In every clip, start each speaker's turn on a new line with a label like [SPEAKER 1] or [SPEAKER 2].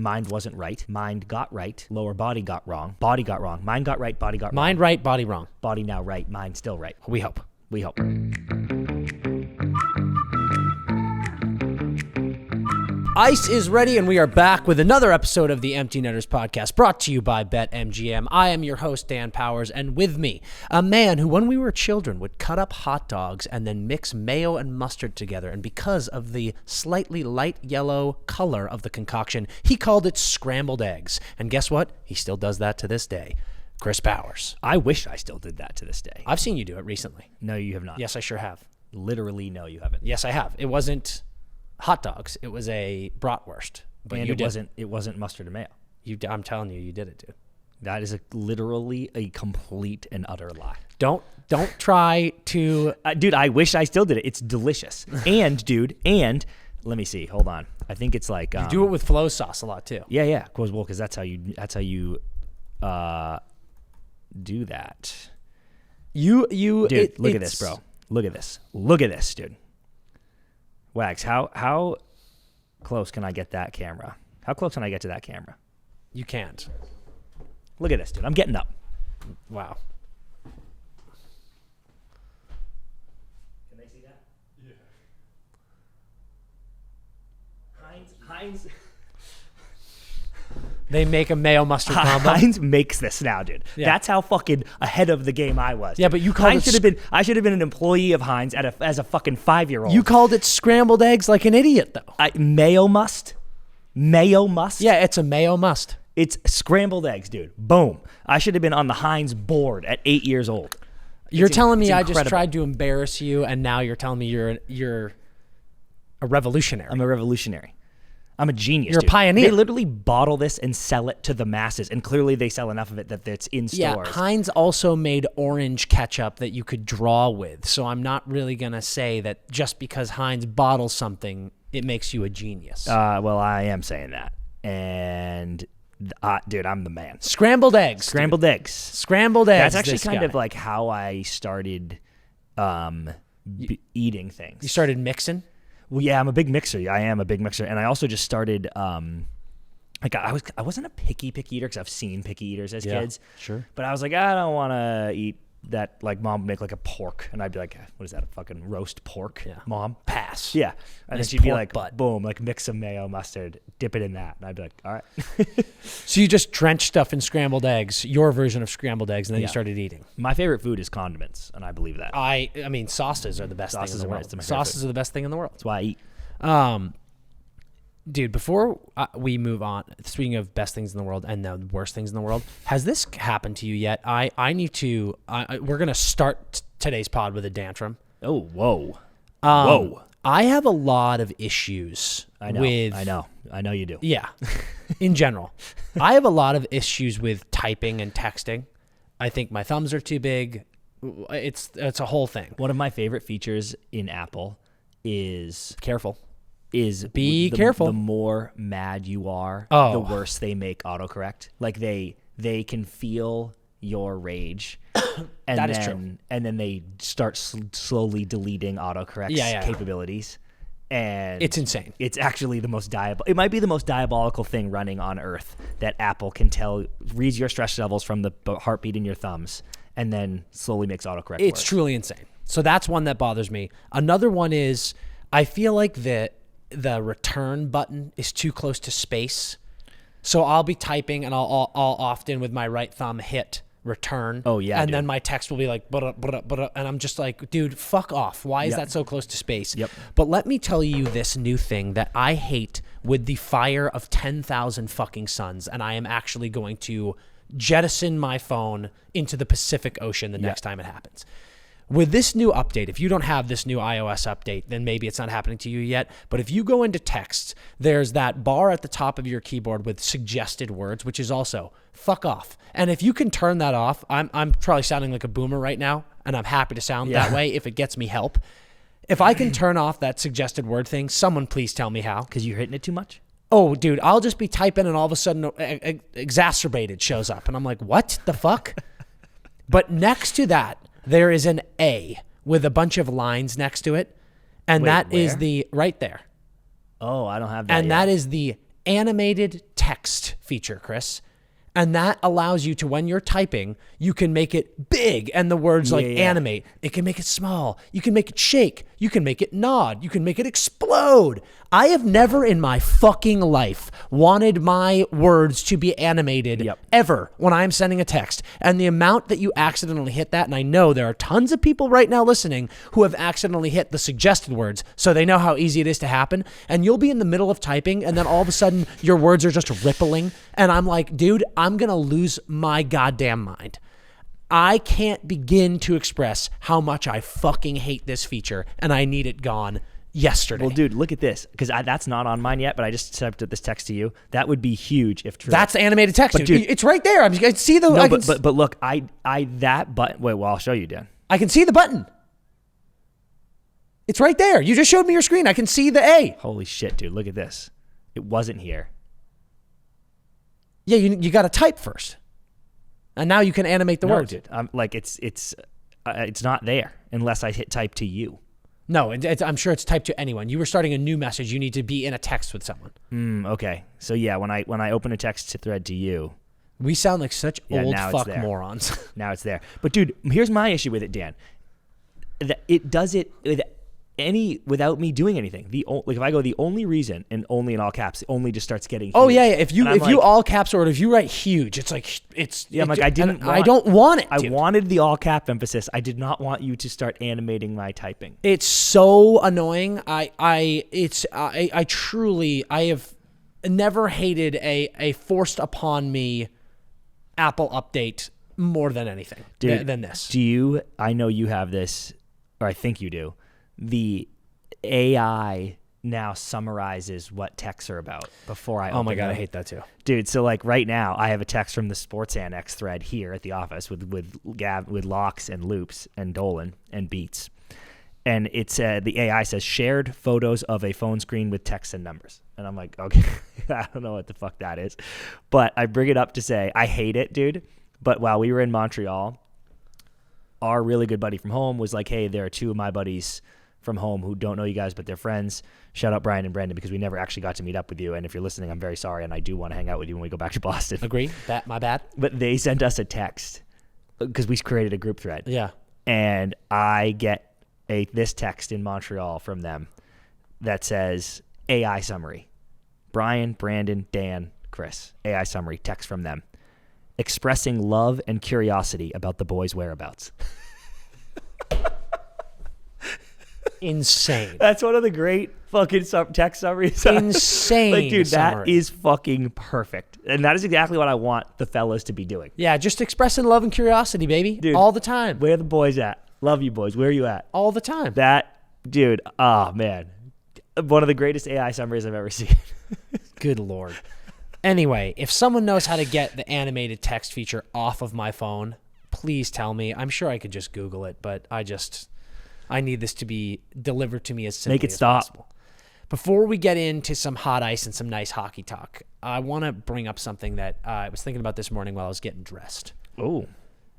[SPEAKER 1] Mind wasn't right. Mind got right. Lower body got wrong. Body got wrong. Mind got right. Body got wrong.
[SPEAKER 2] Mind right, body wrong.
[SPEAKER 1] Body now right. Mind still right.
[SPEAKER 2] We hope.
[SPEAKER 1] We hope.
[SPEAKER 2] Ice is ready, and we are back with another episode of the Empty Netters podcast, brought to you by BetMGM. I am your host, Dan Powers, and with me, a man who, when we were children, would cut up hot dogs and then mix mayo and mustard together, and because of the slightly light yellow color of the concoction, he called it scrambled eggs. And guess what? He still does that to this day. Chris Powers.
[SPEAKER 1] I wish I still did that to this day.
[SPEAKER 2] I've seen you do it recently.
[SPEAKER 1] No, you have not.
[SPEAKER 2] Yes, I sure have.
[SPEAKER 1] Literally, no, you haven't.
[SPEAKER 2] Yes, I have. It wasn't hot dogs. It was a bratwurst. But
[SPEAKER 1] And
[SPEAKER 2] you
[SPEAKER 1] it wasn't mustard and mayo.
[SPEAKER 2] I'm telling you, you did it, dude.
[SPEAKER 1] That is literally a complete and utter lie.
[SPEAKER 2] Don't try to...
[SPEAKER 1] Dude, I wish I still did it. It's delicious. And, dude, let me see. Hold on. I think it's like...
[SPEAKER 2] You do it with flow sauce a lot, too.
[SPEAKER 1] Yeah. Because that's how you do that. Dude, look at this, bro. Look at this, dude. Wags, how close can I get that camera? How close can I get to that camera?
[SPEAKER 2] You can't.
[SPEAKER 1] Look at this, dude. I'm getting up.
[SPEAKER 2] Wow.
[SPEAKER 1] Can they see that? Yeah. Heinz.
[SPEAKER 2] They make a mayo mustard combo.
[SPEAKER 1] Heinz makes this now, dude.
[SPEAKER 2] Yeah.
[SPEAKER 1] That's how fucking ahead of the game I was.
[SPEAKER 2] Yeah, but you called
[SPEAKER 1] I should have been an employee of Heinz as a fucking 5-year-old.
[SPEAKER 2] You called it scrambled eggs like an idiot, though.
[SPEAKER 1] Mayo must.
[SPEAKER 2] Yeah, it's a mayo must.
[SPEAKER 1] It's scrambled eggs, dude. Boom. I should have been on the Heinz board at 8 years old.
[SPEAKER 2] You're telling me I
[SPEAKER 1] incredible.
[SPEAKER 2] just tried to embarrass you, and now you're telling me you're a revolutionary.
[SPEAKER 1] I'm a revolutionary. I'm a genius.
[SPEAKER 2] You're
[SPEAKER 1] dude.
[SPEAKER 2] a pioneer.
[SPEAKER 1] They literally bottle this and sell it to the masses, and clearly they sell enough of it that it's in stores.
[SPEAKER 2] Yeah, Heinz also made orange ketchup that you could draw with, so I'm not really going to say that just because Heinz bottles something, it makes you a genius.
[SPEAKER 1] Well, I am saying that. And, dude, I'm the man.
[SPEAKER 2] Scrambled eggs.
[SPEAKER 1] Scrambled eggs.
[SPEAKER 2] Scrambled eggs.
[SPEAKER 1] That's actually kind of like how I started eating things.
[SPEAKER 2] You started mixing?
[SPEAKER 1] Well, yeah, I'm a big mixer. I am a big mixer. And I also just started, I wasn't a picky eater because I've seen picky eaters as kids.
[SPEAKER 2] Sure.
[SPEAKER 1] But I was like, I don't want to eat that, like, Mom would make like a pork. And I'd be like, what is that, a fucking roast pork?
[SPEAKER 2] Yeah.
[SPEAKER 1] Mom?
[SPEAKER 2] Pass.
[SPEAKER 1] Yeah. And
[SPEAKER 2] Nice
[SPEAKER 1] then she'd be
[SPEAKER 2] pork
[SPEAKER 1] like,
[SPEAKER 2] butt.
[SPEAKER 1] boom, like mix some mayo, mustard, dip it in that. And I'd be like, all right.
[SPEAKER 2] So you just drenched stuff in scrambled eggs, your version of scrambled eggs, and then you
[SPEAKER 1] Yeah.
[SPEAKER 2] started eating.
[SPEAKER 1] My favorite food is condiments, and I believe that.
[SPEAKER 2] I mean, sauces are the best thing in the world.
[SPEAKER 1] my favorite
[SPEAKER 2] Sauces
[SPEAKER 1] food.
[SPEAKER 2] are the best thing in the world.
[SPEAKER 1] That's why I eat.
[SPEAKER 2] Dude, before we move on, speaking of best things in the world and the worst things in the world, has this happened to you yet? I need to. We're gonna start today's pod with a tantrum.
[SPEAKER 1] Oh, whoa.
[SPEAKER 2] Whoa! I have a lot of issues.
[SPEAKER 1] I know.
[SPEAKER 2] With
[SPEAKER 1] I know you do.
[SPEAKER 2] yeah, in general, I have a lot of issues with typing and texting. I think my thumbs are too big. It's a whole thing.
[SPEAKER 1] One of my favorite features in Apple is
[SPEAKER 2] Careful.
[SPEAKER 1] Be
[SPEAKER 2] careful.
[SPEAKER 1] The more mad you are,
[SPEAKER 2] Oh.
[SPEAKER 1] the worse they make autocorrect. Like they can feel your rage, and
[SPEAKER 2] That
[SPEAKER 1] then,
[SPEAKER 2] is true.
[SPEAKER 1] And then they start slowly deleting autocorrect's capabilities. And
[SPEAKER 2] It's insane.
[SPEAKER 1] It's actually the most it might be the most diabolical thing running on Earth that Apple can reads your stress levels from the heartbeat in your thumbs, and then slowly makes autocorrect
[SPEAKER 2] It's
[SPEAKER 1] work.
[SPEAKER 2] truly insane. So that's one that bothers me. Another one is I feel like the return button is too close to space. So I'll be typing and I'll often with my right thumb hit return.
[SPEAKER 1] Oh, yeah,
[SPEAKER 2] And
[SPEAKER 1] dude.
[SPEAKER 2] then my text will be like, and I'm just like, dude, fuck off. Why is that so close to space?
[SPEAKER 1] Yep.
[SPEAKER 2] But let me tell you this new thing that I hate with the fire of 10,000 fucking suns. And I am actually going to jettison my phone into the Pacific Ocean the next time it happens. With this new update, if you don't have this new iOS update, then maybe it's not happening to you yet. But if you go into texts, there's that bar at the top of your keyboard with suggested words, which is also fuck off. And if you can turn that off, I'm probably sounding like a boomer right now, and I'm happy to sound that way if it gets me help. If I can turn off that suggested word thing, someone please tell me how.
[SPEAKER 1] Because you're hitting it too much?
[SPEAKER 2] Oh, dude, I'll just be typing and all of a sudden exacerbated shows up. And I'm like, what the fuck? But next to that, there is an A with a bunch of lines next to it. And
[SPEAKER 1] Wait,
[SPEAKER 2] that is
[SPEAKER 1] where?
[SPEAKER 2] the right there.
[SPEAKER 1] Oh, I don't have that
[SPEAKER 2] And
[SPEAKER 1] yet.
[SPEAKER 2] that is the animated text feature, Chris. And that allows you to, when you're typing, you can make it big and the words animate. It can make it small. You can make it shake. You can make it nod. You can make it explode. I have never in my fucking life wanted my words to be animated ever when I'm sending a text. And the amount that you accidentally hit that, and I know there are tons of people right now listening who have accidentally hit the suggested words, so they know how easy it is to happen. And you'll be in the middle of typing, and then all of a sudden your words are just rippling. And I'm like, dude, I'm going to lose my goddamn mind. I can't begin to express how much I fucking hate this feature, and I need it gone yesterday.
[SPEAKER 1] Well, dude, look at this, because that's not on mine yet, but I just sent this text to you. That would be huge if true.
[SPEAKER 2] That's the animated text, dude. It's right there. I can see the.
[SPEAKER 1] No, but look, I that button. Wait, well, I'll show you, Dan.
[SPEAKER 2] I can see the button. It's right there. You just showed me your screen. I can see the A.
[SPEAKER 1] Holy shit, dude! Look at this. It wasn't here.
[SPEAKER 2] Yeah, you got to type first, and now you can animate the words.
[SPEAKER 1] Dude, like it's not there unless I hit type to you.
[SPEAKER 2] No, I'm sure it's typed to anyone. You were starting a new message. You need to be in a text with someone.
[SPEAKER 1] Okay. So yeah, when I open a text to thread to you,
[SPEAKER 2] we sound like such old fuck morons.
[SPEAKER 1] Now it's there. But dude, here's my issue with it, Dan. It does it without me doing anything. Like if I go the only reason and only in all caps, it only just starts getting huge.
[SPEAKER 2] Oh yeah. If you all caps or if you write huge, it's like
[SPEAKER 1] I'm like I
[SPEAKER 2] don't want it.
[SPEAKER 1] I wanted the all cap emphasis. I did not want you to start animating my typing.
[SPEAKER 2] It's so annoying. I truly have never hated a forced upon me Apple update more than anything.
[SPEAKER 1] Dude,
[SPEAKER 2] than this.
[SPEAKER 1] I know you have this, or I think you do. The AI now summarizes what texts are about before I open
[SPEAKER 2] Oh my God,
[SPEAKER 1] them.
[SPEAKER 2] I hate that too.
[SPEAKER 1] Dude, so like right now, I have a text from the Sports Annex thread here at the office with Locks and Loops and Dolan and Beats. And it's the AI says, shared photos of a phone screen with text and numbers. And I'm like, okay, I don't know what the fuck that is. But I bring it up to say, I hate it, dude. But while we were in Montreal, our really good buddy from home was like, hey, there are two of my buddies from home who don't know you guys, but they're friends. Shout out Brian and Brandon, because we never actually got to meet up with you. And if you're listening, I'm very sorry. And I do want to hang out with you when we go back to Boston.
[SPEAKER 2] Agree. My bad.
[SPEAKER 1] But they sent us a text because we created a group thread.
[SPEAKER 2] Yeah.
[SPEAKER 1] And I get this text in Montreal from them that says AI summary. Brian, Brandon, Dan, Chris. AI summary, text from them. Expressing love and curiosity about the boys' whereabouts.
[SPEAKER 2] Insane.
[SPEAKER 1] That's one of the great fucking text summaries.
[SPEAKER 2] Insane.
[SPEAKER 1] Like, dude,
[SPEAKER 2] summary.
[SPEAKER 1] that is fucking perfect. And that is exactly what I want the fellas to be doing.
[SPEAKER 2] Yeah, just expressing love and curiosity, baby.
[SPEAKER 1] Dude,
[SPEAKER 2] all the time.
[SPEAKER 1] Where are the boys at? Love you, boys. Where are you at?
[SPEAKER 2] All the time.
[SPEAKER 1] That, dude, oh, man. One of the greatest AI summaries I've ever seen.
[SPEAKER 2] Good Lord. Anyway, if someone knows how to get the animated text feature off of my phone, please tell me. I'm sure I could just Google it, but I need this to be delivered to me as simply as possible. Before we get into some hot ice and some nice hockey talk, I want to bring up something that I was thinking about this morning while I was getting dressed.
[SPEAKER 1] Oh.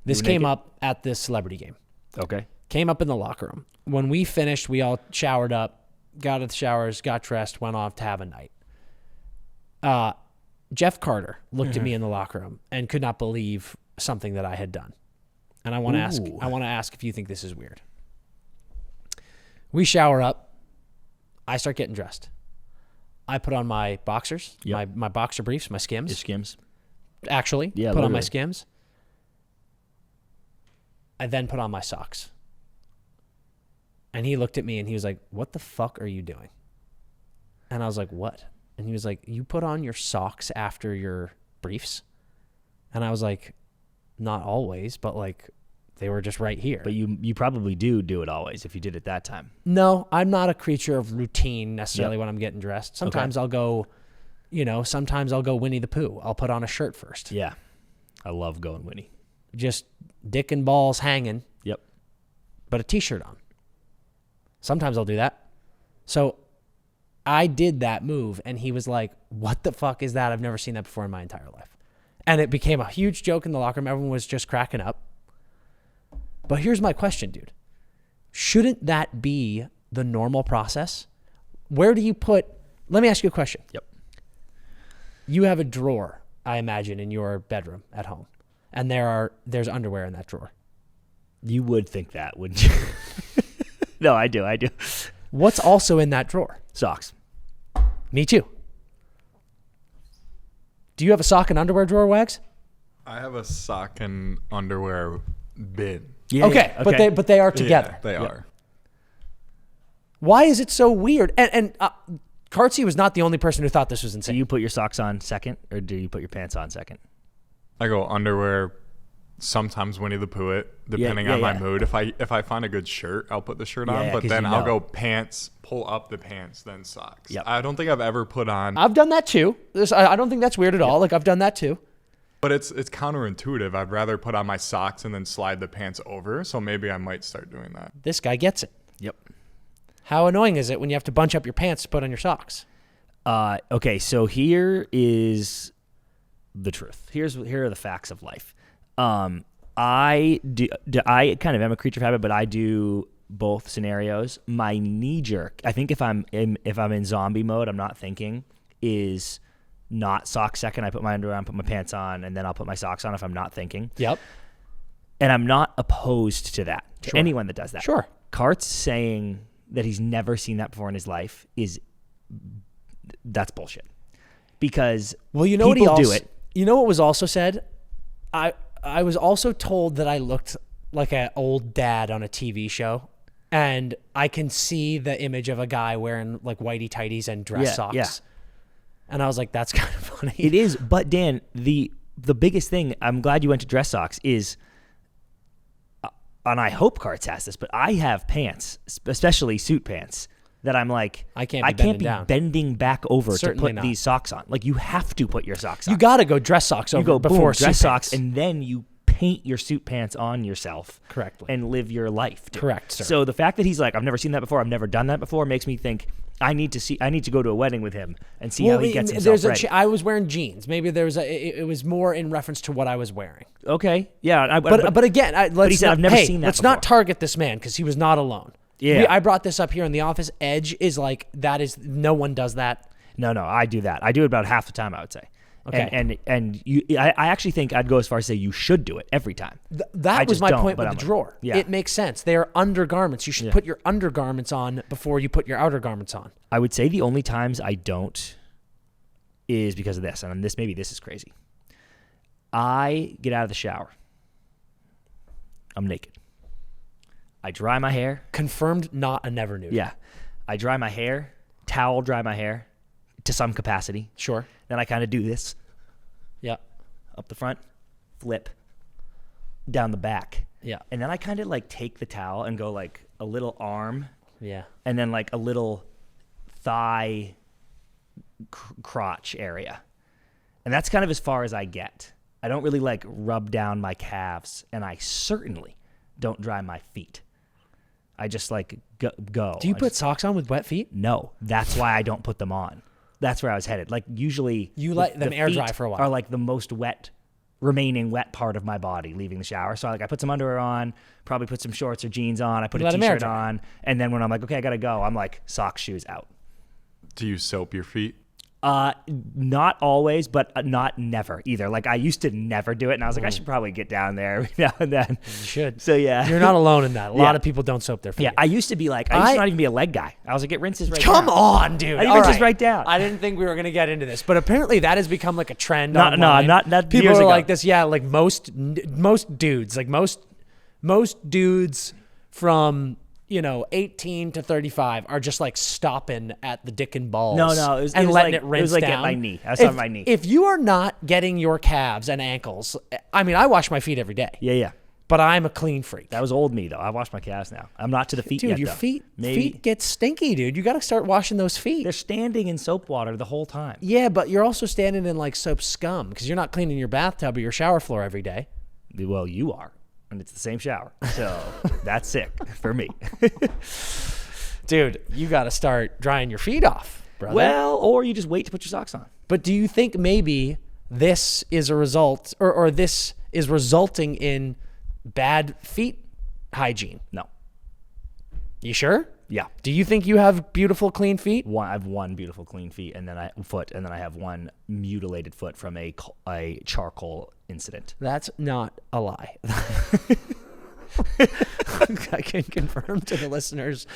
[SPEAKER 2] This came up at the celebrity game.
[SPEAKER 1] Okay.
[SPEAKER 2] Came up in the locker room. When we finished, we all showered up, got out of the showers, got dressed, went off to have a night. Jeff Carter looked at me in the locker room and could not believe something that I had done. And I want to ask if you think this is weird. We shower up. I start getting dressed. I put on my boxers, my boxer briefs, my Skims.
[SPEAKER 1] Your Skims.
[SPEAKER 2] Actually,
[SPEAKER 1] put
[SPEAKER 2] literally. On my Skims. I then put on my socks. And he looked at me and he was like, "What the fuck are you doing?" And I was like, "What?" And he was like, "You put on your socks after your briefs?" And I was like, "Not always, but like they were just right here."
[SPEAKER 1] But you probably do it always if you did it that time.
[SPEAKER 2] No, I'm not a creature of routine necessarily when I'm getting dressed. Sometimes I'll go, sometimes I'll go Winnie the Pooh. I'll put on a shirt first.
[SPEAKER 1] Yeah. I love going Winnie.
[SPEAKER 2] Just dick and balls hanging.
[SPEAKER 1] Yep.
[SPEAKER 2] But a t-shirt on. Sometimes I'll do that. So I did that move and he was like, "What the fuck is that? I've never seen that before in my entire life." And it became a huge joke in the locker room. Everyone was just cracking up. But here's my question, dude. Shouldn't that be the normal process? Where do you put... Let me ask you a question.
[SPEAKER 1] Yep.
[SPEAKER 2] You have a drawer, I imagine, in your bedroom at home, and there's underwear in that drawer.
[SPEAKER 1] You would think that, wouldn't you? No, I do.
[SPEAKER 2] What's also in that drawer?
[SPEAKER 1] Socks.
[SPEAKER 2] Me too. Do you have a sock and underwear drawer, Wags?
[SPEAKER 3] I have a sock and underwear bin.
[SPEAKER 2] Yeah, okay, yeah. But they are together.
[SPEAKER 3] Yeah, they are.
[SPEAKER 2] Why is it so weird? And Kartsy was not the only person who thought this was insane.
[SPEAKER 1] Do you put your socks on second, or do you put your pants on second?
[SPEAKER 3] I go underwear, sometimes Winnie the Pooh it, depending on my mood. If I find a good shirt, I'll put the shirt on, but then I'll go pants, pull up the pants, then socks.
[SPEAKER 1] Yep.
[SPEAKER 3] I don't think I've ever put on.
[SPEAKER 2] I've done that too. I don't think that's weird at all. Like, I've done that too.
[SPEAKER 3] But it's counterintuitive. I'd rather put on my socks and then slide the pants over, so maybe I might start doing that.
[SPEAKER 2] This guy gets it.
[SPEAKER 1] Yep.
[SPEAKER 2] How annoying is it when you have to bunch up your pants to put on your socks?
[SPEAKER 1] Okay, so here is the truth. Here are the facts of life. I kind of am a creature of habit, but I do both scenarios. My knee jerk, I think if I'm in zombie mode, I'm not thinking, is not socks second. I put my underwear on, put my pants on, and then I'll put my socks on if I'm not thinking.
[SPEAKER 2] Yep.
[SPEAKER 1] And I'm not opposed to that, to anyone that does that.
[SPEAKER 2] Sure.
[SPEAKER 1] Kart's saying that he's never seen that before in his life that's bullshit. Because people do it.
[SPEAKER 2] You know what was also said? I was also told that I looked like an old dad on a TV show, and I can see the image of a guy wearing like whitey tighties and dress socks. Yeah. And I was like, that's kind of funny.
[SPEAKER 1] It is, but Dan, the biggest thing, I'm glad you went to dress socks, is, and I hope Karts has this, but I have pants, especially suit pants, that I'm like,
[SPEAKER 2] I can't be
[SPEAKER 1] bending back over
[SPEAKER 2] Certainly
[SPEAKER 1] to put
[SPEAKER 2] not.
[SPEAKER 1] these socks on. Like, you have to put your socks on.
[SPEAKER 2] You got to go dress socks over
[SPEAKER 1] you go
[SPEAKER 2] before
[SPEAKER 1] dress
[SPEAKER 2] suit
[SPEAKER 1] socks,
[SPEAKER 2] pants.
[SPEAKER 1] and then you paint your suit pants on yourself
[SPEAKER 2] correctly
[SPEAKER 1] and live your life. Dude.
[SPEAKER 2] Correct, sir.
[SPEAKER 1] So the fact that he's like, I've never seen that before, I've never done that before, makes me think I need to go to a wedding with him and see how he gets himself ready.
[SPEAKER 2] I was wearing jeans. Maybe it was more in reference to what I was wearing.
[SPEAKER 1] Okay, yeah,
[SPEAKER 2] but again,
[SPEAKER 1] he said I've never seen that.
[SPEAKER 2] Let's
[SPEAKER 1] before.
[SPEAKER 2] not target this man because he was not alone.
[SPEAKER 1] Yeah,
[SPEAKER 2] I brought this up here in the office. Edge is like that. Is no one does that.
[SPEAKER 1] No, I do that. I do it about half the time, I would say.
[SPEAKER 2] Okay.
[SPEAKER 1] I actually think I'd go as far as to say you should do it every time.
[SPEAKER 2] That was my point with the drawer.
[SPEAKER 1] Yeah.
[SPEAKER 2] It makes sense. They are undergarments. You should put your undergarments on before you put your outer garments on.
[SPEAKER 1] I would say the only times I don't is because of this, and maybe this is crazy. I get out of the shower. I'm naked. I dry my hair.
[SPEAKER 2] Confirmed, not a never nude.
[SPEAKER 1] Yeah. I dry my hair, towel dry my hair to some capacity.
[SPEAKER 2] Sure.
[SPEAKER 1] Then I kind of do this.
[SPEAKER 2] Yeah.
[SPEAKER 1] Up the front, flip, down the back.
[SPEAKER 2] Yeah.
[SPEAKER 1] And then I kind of like take the towel and go like a little arm.
[SPEAKER 2] Yeah.
[SPEAKER 1] And then like a little thigh crotch area. And that's kind of as far as I get. I don't really like rub down my calves, and I certainly don't dry my feet. I just like go.
[SPEAKER 2] Do you put socks on with wet feet?
[SPEAKER 1] No, that's why I don't put them on. That's where I was headed. Like usually
[SPEAKER 2] you let them air dry for a while.
[SPEAKER 1] Are like the most remaining wet part of my body leaving the shower. So I put some underwear on, probably put some shorts or jeans on. I put a t-shirt on, and then when I'm like, okay, I gotta go, I'm like socks, shoes out.
[SPEAKER 3] Do you soap your feet?
[SPEAKER 1] Not always, but not never either. Like I used to never do it, and I was like, I should probably get down there every now and then.
[SPEAKER 2] You should.
[SPEAKER 1] So yeah,
[SPEAKER 2] you're not alone in that. A lot of people don't soap their feet.
[SPEAKER 1] Yeah, I used to be like, I used to not even be a leg guy. I was like, it rinses right down.
[SPEAKER 2] Come on, dude.
[SPEAKER 1] It rinses right down.
[SPEAKER 2] I didn't think we were gonna get into this, but apparently that has become like a trend.
[SPEAKER 1] No, not
[SPEAKER 2] people
[SPEAKER 1] years
[SPEAKER 2] are
[SPEAKER 1] ago.
[SPEAKER 2] like this. Yeah, like most dudes, like most dudes from 18 to 35 are just like stopping at the dick and balls.
[SPEAKER 1] No, it was
[SPEAKER 2] letting
[SPEAKER 1] like,
[SPEAKER 2] it rinse
[SPEAKER 1] it was like
[SPEAKER 2] down.
[SPEAKER 1] at my knee. I was on my knee.
[SPEAKER 2] If you are not getting your calves and ankles, I mean, I wash my feet every day.
[SPEAKER 1] Yeah.
[SPEAKER 2] But I'm a clean freak.
[SPEAKER 1] That was old me though. I wash my calves now. I'm not to the feet
[SPEAKER 2] yet.
[SPEAKER 1] Dude,
[SPEAKER 2] your
[SPEAKER 1] though.
[SPEAKER 2] feet get stinky, dude. You got to start washing those feet.
[SPEAKER 1] They're standing in soap water the whole time.
[SPEAKER 2] Yeah, but you're also standing in like soap scum because you're not cleaning your bathtub or your shower floor every day.
[SPEAKER 1] Well, you are. And it's the same shower. So that's sick for me.
[SPEAKER 2] Dude, you got to start drying your feet off, brother.
[SPEAKER 1] Well, or you just wait to put your socks on.
[SPEAKER 2] But do you think maybe this is a result or this is resulting in bad feet hygiene?
[SPEAKER 1] No.
[SPEAKER 2] You sure?
[SPEAKER 1] Yeah.
[SPEAKER 2] Do you think you have beautiful, clean feet?
[SPEAKER 1] I have one beautiful, clean feet, and then I have one mutilated foot from a charcoal incident.
[SPEAKER 2] That's not a lie. I can confirm to the listeners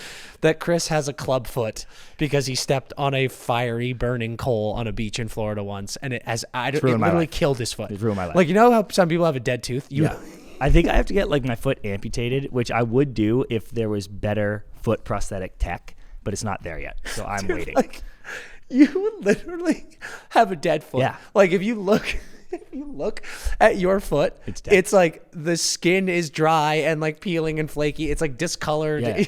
[SPEAKER 2] that Chris has a club foot because he stepped on a fiery, burning coal on a beach in Florida once, and it literally killed his foot.
[SPEAKER 1] It ruined my life.
[SPEAKER 2] Like, you know how some people have a dead tooth?
[SPEAKER 1] Yeah. I think I have to get like my foot amputated, which I would do if there was better foot prosthetic tech, but it's not there yet. So I'm waiting.
[SPEAKER 2] Like, you literally have a dead foot.
[SPEAKER 1] Yeah.
[SPEAKER 2] Like, if you look at your foot,
[SPEAKER 1] it's dead.
[SPEAKER 2] It's like the skin is dry and like peeling and flaky. It's like discolored.
[SPEAKER 1] Yeah.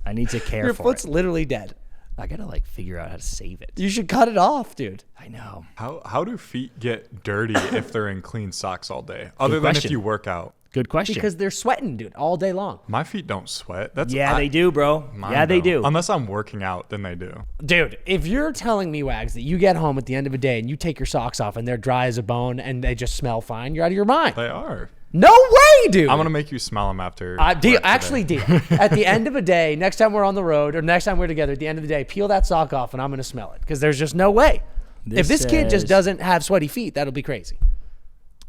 [SPEAKER 1] I need to care for it.
[SPEAKER 2] Your foot's literally dead.
[SPEAKER 1] I gotta like figure out how to save it.
[SPEAKER 2] You should cut it off, dude.
[SPEAKER 1] I know.
[SPEAKER 3] How do feet get dirty if they're in clean socks all day? Other than if you work out.
[SPEAKER 1] Good question.
[SPEAKER 2] Because they're sweating, dude, all day long.
[SPEAKER 3] My feet don't sweat.
[SPEAKER 1] They do, bro. They do.
[SPEAKER 3] Unless I'm working out, then they do.
[SPEAKER 2] Dude, if you're telling me, Wags, that you get home at the end of a day and you take your socks off and they're dry as a bone and they just smell fine, you're out of your mind.
[SPEAKER 3] They are.
[SPEAKER 2] No way, dude.
[SPEAKER 3] I'm going to make you smell them after.
[SPEAKER 2] Deal. At the end of a day, next time we're on the road or next time we're together, at the end of the day, peel that sock off and I'm going to smell it because there's just no way. If this kid just doesn't have sweaty feet, that'll be crazy.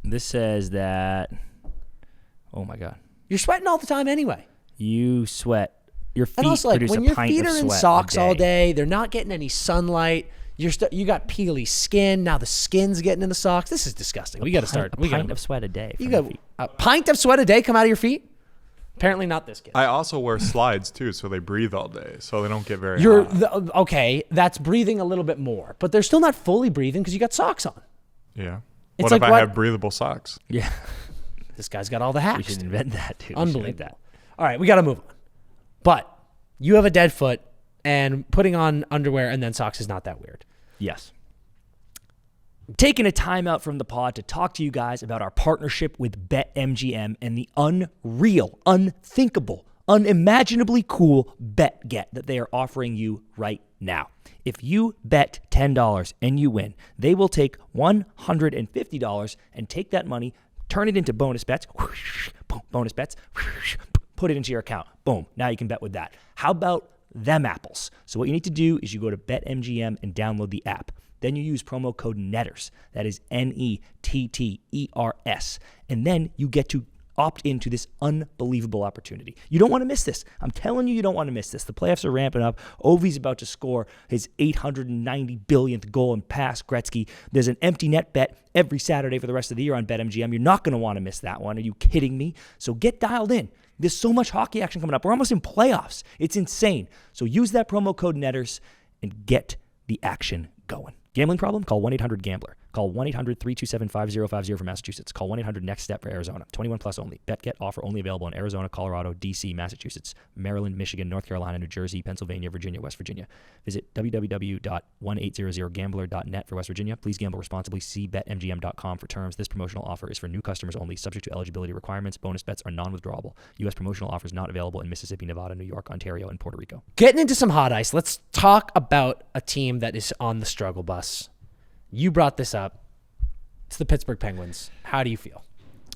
[SPEAKER 1] This says that, oh my God.
[SPEAKER 2] You're sweating all the time anyway.
[SPEAKER 1] You sweat. Your feet
[SPEAKER 2] and also, like,
[SPEAKER 1] produce
[SPEAKER 2] when
[SPEAKER 1] a
[SPEAKER 2] your
[SPEAKER 1] pint
[SPEAKER 2] feet
[SPEAKER 1] of
[SPEAKER 2] are in
[SPEAKER 1] sweat
[SPEAKER 2] socks
[SPEAKER 1] a day.
[SPEAKER 2] all day, they're not getting any sunlight. You got peely skin. Now the skin's getting in the socks. This is disgusting. We got to start.
[SPEAKER 1] A pint of sweat a day.
[SPEAKER 2] You got a pint of sweat a day come out of your feet? Apparently not this kid.
[SPEAKER 3] I also wear slides too, so they breathe all day, so they don't get very hot.
[SPEAKER 2] Okay, that's breathing a little bit more, but they're still not fully breathing because you got socks on.
[SPEAKER 3] Yeah.
[SPEAKER 2] It's
[SPEAKER 3] What
[SPEAKER 2] like
[SPEAKER 3] if I have breathable socks?
[SPEAKER 1] Yeah.
[SPEAKER 2] This guy's got all the hacks.
[SPEAKER 1] We should invent that, too.
[SPEAKER 2] Unbelievable. All right, we got to move on. But you have a dead foot, and putting on underwear and then socks is not that weird.
[SPEAKER 1] Yes. Taking a time out from the pod to talk to you guys about our partnership with BetMGM and the unreal, unthinkable, unimaginably cool bet get that they are offering you right now. If you bet $10 and you win, they will take $150 and take that money, turn it into bonus bets, whoosh, boom, bonus bets, whoosh, put it into your account. Boom. Now you can bet with that. How about them apples? So what you need to do is you go to BetMGM and download the app. Then you use promo code NETTERS. That is NETTERS. And then you get to opt into this unbelievable opportunity. You don't want to miss this. I'm telling you, you don't want to miss this. The playoffs are ramping up. Ovi's about to score his 890 billionth goal and pass Gretzky. There's an empty net bet every Saturday for the rest of the year on BetMGM. You're not going to want to miss that one. Are you kidding me? So get dialed in. There's so much hockey action coming up. We're almost in playoffs. It's insane. So use that promo code NETTERS and get the action going. Gambling problem? Call 1-800-GAMBLER. Call 1-800-327-5050 for Massachusetts. Call 1-800-NEXT-STEP for Arizona. 21 plus only. Bet-get offer only available in Arizona, Colorado, D.C., Massachusetts, Maryland, Michigan, North Carolina, New Jersey, Pennsylvania, Virginia, West Virginia. Visit www.1800gambler.net for West Virginia. Please gamble responsibly. See BetMGM.com for terms. This promotional offer is for new customers only, subject to eligibility requirements. Bonus bets are non-withdrawable. U.S. promotional offers not available in Mississippi, Nevada, New York, Ontario, and Puerto Rico.
[SPEAKER 2] Getting into some hot ice, let's talk about a team that is on the struggle bus. You brought this up. It's the Pittsburgh Penguins. How do you feel?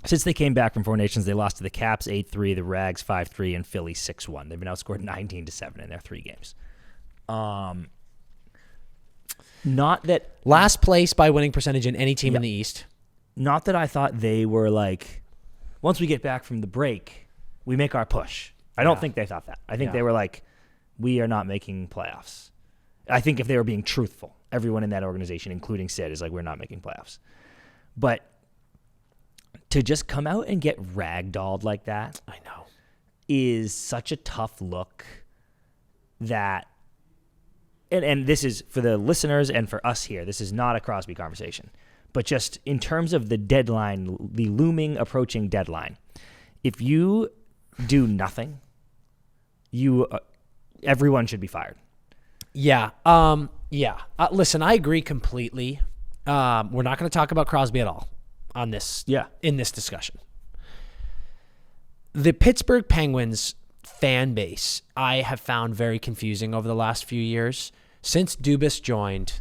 [SPEAKER 1] Since they came back from Four Nations, they lost to the Caps 8-3, the Rags 5-3, and Philly 6-1. They've been outscored 19-7 in their 3 games. Not that
[SPEAKER 2] last place by winning percentage in any team in the East.
[SPEAKER 1] Not that I thought they were like, once we get back from the break, we make our push. I don't think they thought that. I think they were like, we are not making playoffs. I think if they were being truthful, everyone in that organization, including Sid, is like, we're not making playoffs. But to just come out and get ragdolled like that,
[SPEAKER 2] I know,
[SPEAKER 1] is such a tough look that, and this is for the listeners and for us here, this is not a Crosby conversation, but just in terms of the deadline, the looming, approaching deadline, if you do nothing, everyone should be fired.
[SPEAKER 2] Yeah. Listen, I agree completely. We're not going to talk about Crosby at all on this.
[SPEAKER 1] Yeah.
[SPEAKER 2] In this discussion, the Pittsburgh Penguins fan base I have found very confusing over the last few years. Since Dubas joined,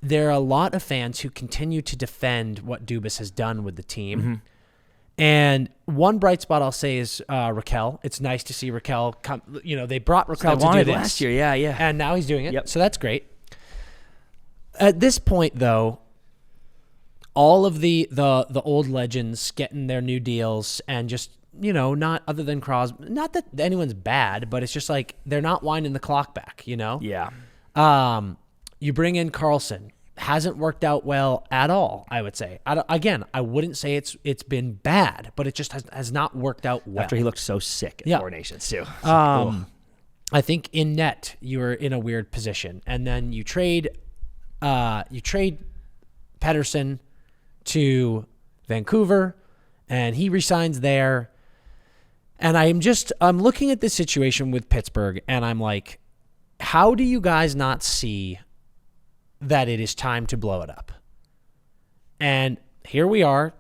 [SPEAKER 2] there are a lot of fans who continue to defend what Dubas has done with the team. Mm-hmm. And one bright spot I'll say is Raquel. It's nice to see Raquel come. They brought Raquel to do this
[SPEAKER 1] last year. Yeah.
[SPEAKER 2] And now he's doing it.
[SPEAKER 1] Yep.
[SPEAKER 2] So that's great. At this point, though, all of the old legends getting their new deals and just, not other than Crosby, not that anyone's bad, but it's just like they're not winding the clock back,
[SPEAKER 1] Yeah.
[SPEAKER 2] You bring in Carlson. Hasn't worked out well at all, I would say. I wouldn't say it's been bad, but it just has not worked out well.
[SPEAKER 1] After he looked so sick at Four Nations, too.
[SPEAKER 2] I think in net, you're in a weird position. And then you trade Pettersson to Vancouver, and he resigns there. And I'm looking at this situation with Pittsburgh, and I'm like, how do you guys not see that it is time to blow it up? And here we are,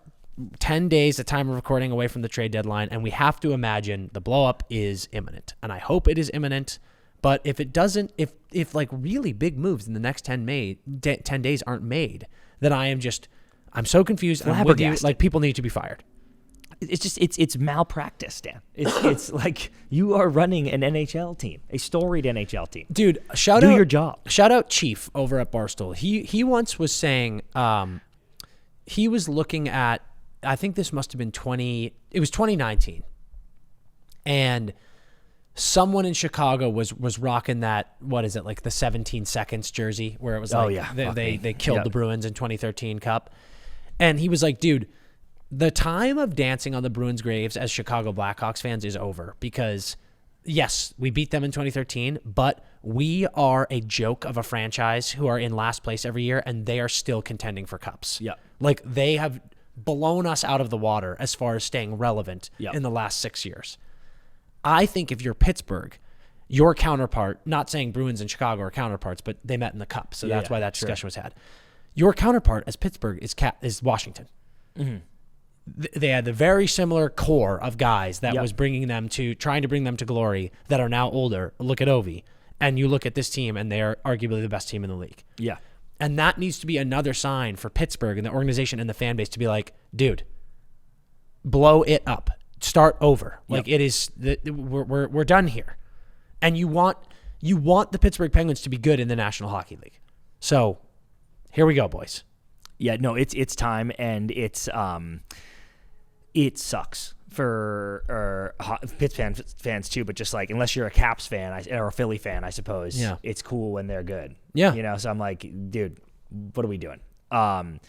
[SPEAKER 2] 10 days at time of recording away from the trade deadline, and we have to imagine the blow up is imminent. And I hope it is imminent, but if it doesn't, if like really big moves in the next 10 days aren't made, then I'm so confused. And I'm with you, like people need to be fired.
[SPEAKER 1] It's malpractice, Dan. It's like you are running an NHL team, a storied NHL team.
[SPEAKER 2] Dude, do your job. Shout out Chief over at Barstool. He once was saying he was looking at, I think this must have been 2019. And someone in Chicago was rocking that, what is it, like the 17 seconds jersey where it was they killed the Bruins in 2013 Cup. And he was like, dude, the time of dancing on the Bruins' graves as Chicago Blackhawks fans is over because, yes, we beat them in 2013, but we are a joke of a franchise who are in last place every year, and they are still contending for cups.
[SPEAKER 1] Yeah.
[SPEAKER 2] Like, they have blown us out of the water as far as staying relevant in the last 6 years. I think if you're Pittsburgh, your counterpart, not saying Bruins and Chicago are counterparts, but they met in the cup, so that's why that discussion was had. Your counterpart as Pittsburgh is Washington. Mm-hmm. They had the very similar core of guys that was trying to bring them to glory that are now older. Look at Ovi. And you look at this team, and they are arguably the best team in the league. Yeah. And that needs to be another sign for Pittsburgh and the organization and the fan base to be like, dude, blow it up. Start over. Like it is, we're done here. And you want the Pittsburgh Penguins to be good in the National Hockey League. So here we go, boys.
[SPEAKER 1] Yeah, no, it's time, and it sucks for Pittsburgh fans too, but just like, unless you're a Caps fan or a Philly fan, I suppose, it's cool when they're good. Yeah. So I'm like, dude, what are we doing? And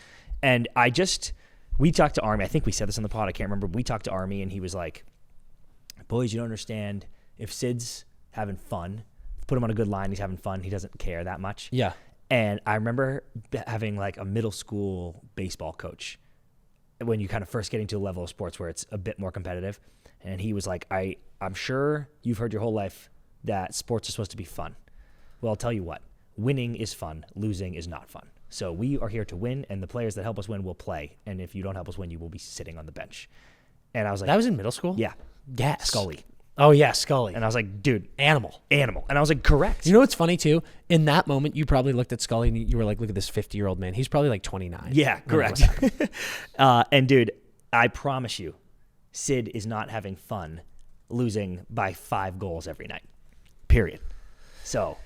[SPEAKER 1] we talked to Army. I think we said this on the pod. I can't remember. We talked to Army, and he was like, boys, you don't understand. If Sid's having fun, put him on a good line, he's having fun. He doesn't care that much. Yeah. And I remember having like a middle school baseball coach when you kind of first get into a level of sports where it's a bit more competitive. And he was like, I'm sure you've heard your whole life that sports are supposed to be fun. Well, I'll tell you what, winning is fun. Losing is not fun. So we are here to win, and the players that help us win will play. And if you don't help us win, you will be sitting on the bench. And I was like,
[SPEAKER 2] that was in middle school?
[SPEAKER 1] Yeah.
[SPEAKER 2] Yes.
[SPEAKER 1] Scully.
[SPEAKER 2] Oh, yeah, Scully.
[SPEAKER 1] And I was like, dude.
[SPEAKER 2] Animal.
[SPEAKER 1] And I was like, correct.
[SPEAKER 2] You know what's funny, too? In that moment, you probably looked at Scully and you were like, look at this 50-year-old man. He's probably like 29.
[SPEAKER 1] Yeah, correct. And, dude, I promise you, Sid is not having fun losing by 5 goals every night. Period. So,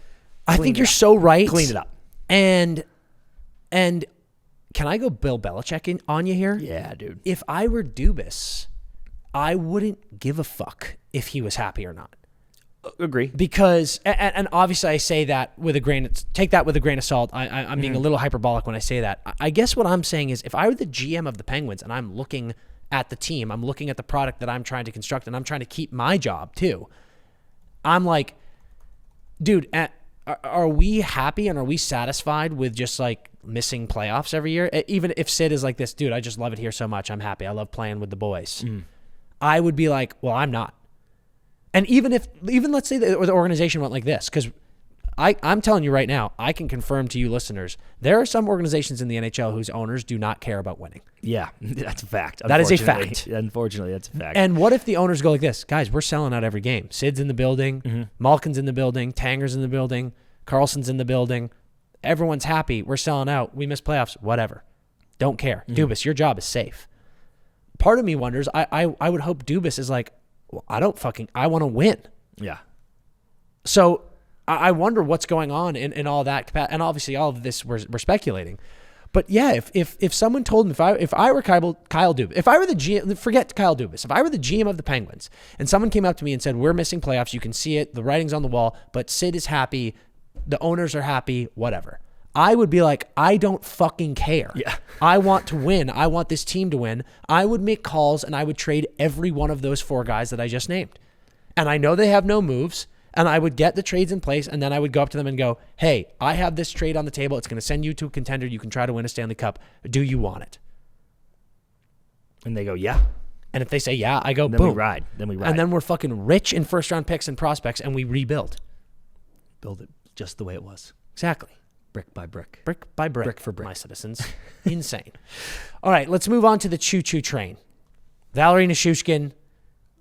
[SPEAKER 2] I think you're so right.
[SPEAKER 1] Clean it up.
[SPEAKER 2] And can I go Bill Belichick on you here?
[SPEAKER 1] Yeah, dude.
[SPEAKER 2] If I were Dubas, I wouldn't give a fuck if he was happy or not.
[SPEAKER 1] Agree.
[SPEAKER 2] Because, and obviously I say that with a grain of salt. I'm being a little hyperbolic when I say that. I guess what I'm saying is if I were the GM of the Penguins and I'm looking at the team, I'm looking at the product that I'm trying to construct, and I'm trying to keep my job too. I'm like, dude, are we happy and are we satisfied with just like missing playoffs every year? Even if Sid is like this, dude, I just love it here so much. I'm happy. I love playing with the boys. I would be like, well, I'm not. And even let's say the organization went like this, because I'm telling you right now, I can confirm to you listeners, there are some organizations in the NHL whose owners do not care about winning.
[SPEAKER 1] Yeah, that's a fact.
[SPEAKER 2] That is a fact.
[SPEAKER 1] Unfortunately, that's a fact.
[SPEAKER 2] And what if the owners go like this? Guys, we're selling out every game. Sid's in the building. Malkin's in the building. Tanger's in the building. Carlson's in the building. Everyone's happy. We're selling out. We miss playoffs. Whatever. Don't care. Dubas, your job is safe. part of me wonders, I would hope Dubas is like, well, I want to win.
[SPEAKER 1] Yeah.
[SPEAKER 2] So I wonder what's going on in all that. And obviously all of this we're speculating. But yeah, if someone told me, if I were Kyle Dubas, if I were the GM, forget Kyle Dubas, if I were the GM of the Penguins and someone came up to me and said, we're missing playoffs, you can see it, the writing's on the wall, but Sid is happy, the owners are happy, whatever. I would be like, I don't fucking care.
[SPEAKER 1] Yeah.
[SPEAKER 2] I want to win. I want this team to win. I would make calls and I would trade every one of those 4 guys that I just named. And I know they have no moves. And I would get the trades in place, and then I would go up to them and go, hey, I have this trade on the table. It's going to send you to a contender. You can try to win a Stanley Cup. Do you want it?
[SPEAKER 1] And they go, yeah.
[SPEAKER 2] And if they say yeah, I go,
[SPEAKER 1] then
[SPEAKER 2] boom.
[SPEAKER 1] We ride. Then we ride.
[SPEAKER 2] And then we're fucking rich in first-round picks and prospects, and we rebuild.
[SPEAKER 1] Build it just the way it was.
[SPEAKER 2] Exactly.
[SPEAKER 1] Brick by brick.
[SPEAKER 2] Brick by brick.
[SPEAKER 1] Brick for brick.
[SPEAKER 2] My citizens. Insane. All right, let's move on to the choo-choo train. Valeri Nichushkin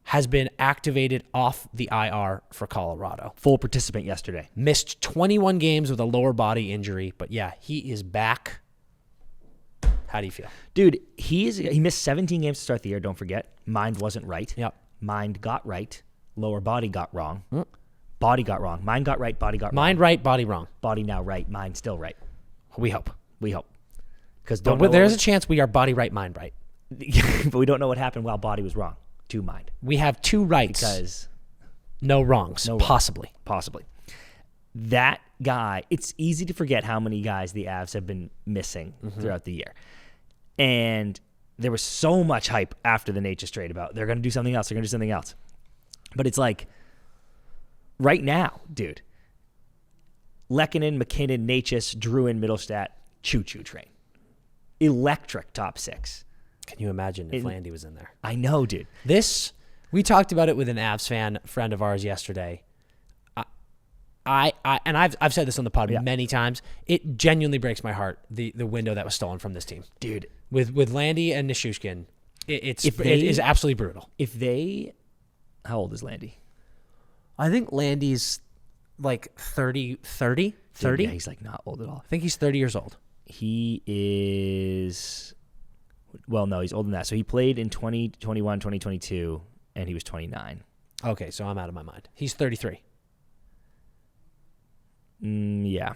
[SPEAKER 2] has been activated off the IR for Colorado.
[SPEAKER 1] Full participant yesterday.
[SPEAKER 2] Missed 21 games with a lower body injury, but yeah, he is back. How do you feel?
[SPEAKER 1] Dude, he missed 17 games to start the year, don't forget. Mind wasn't right.
[SPEAKER 2] Yep.
[SPEAKER 1] Mind got right. Lower body got wrong. Body got wrong. Mind got right, body got wrong.
[SPEAKER 2] Mind right, body wrong.
[SPEAKER 1] Body now right, mind still right.
[SPEAKER 2] We hope.
[SPEAKER 1] Because
[SPEAKER 2] there's a chance we are body right, mind right.
[SPEAKER 1] But we don't know what happened while body was wrong. To mind.
[SPEAKER 2] We have 2 rights.
[SPEAKER 1] Because
[SPEAKER 2] no wrongs. Possibly.
[SPEAKER 1] That guy, it's easy to forget how many guys the Avs have been missing throughout the year. And there was so much hype after the Natchez trade about they're going to do something else. But it's like, right now, dude, Lehkonen, McKinnon, Natchez, Druin, Middlestat, choo-choo train. Electric top 6.
[SPEAKER 2] Can you imagine if Landy was in there?
[SPEAKER 1] I know, dude.
[SPEAKER 2] We talked about it with an Avs friend of ours yesterday. I've said this on the pod many times. It genuinely breaks my heart, the window that was stolen from this team.
[SPEAKER 1] Dude.
[SPEAKER 2] With Landy and Nichushkin, it is absolutely brutal.
[SPEAKER 1] How old is Landy?
[SPEAKER 2] I think Landy's like 30.
[SPEAKER 1] Yeah, he's like not old at all.
[SPEAKER 2] I think he's 30 years old.
[SPEAKER 1] He is... Well, no, he's older than that. So he played in 2021, 2022, and he was 29.
[SPEAKER 2] Okay, so I'm out of my mind. He's 33.
[SPEAKER 1] Yeah.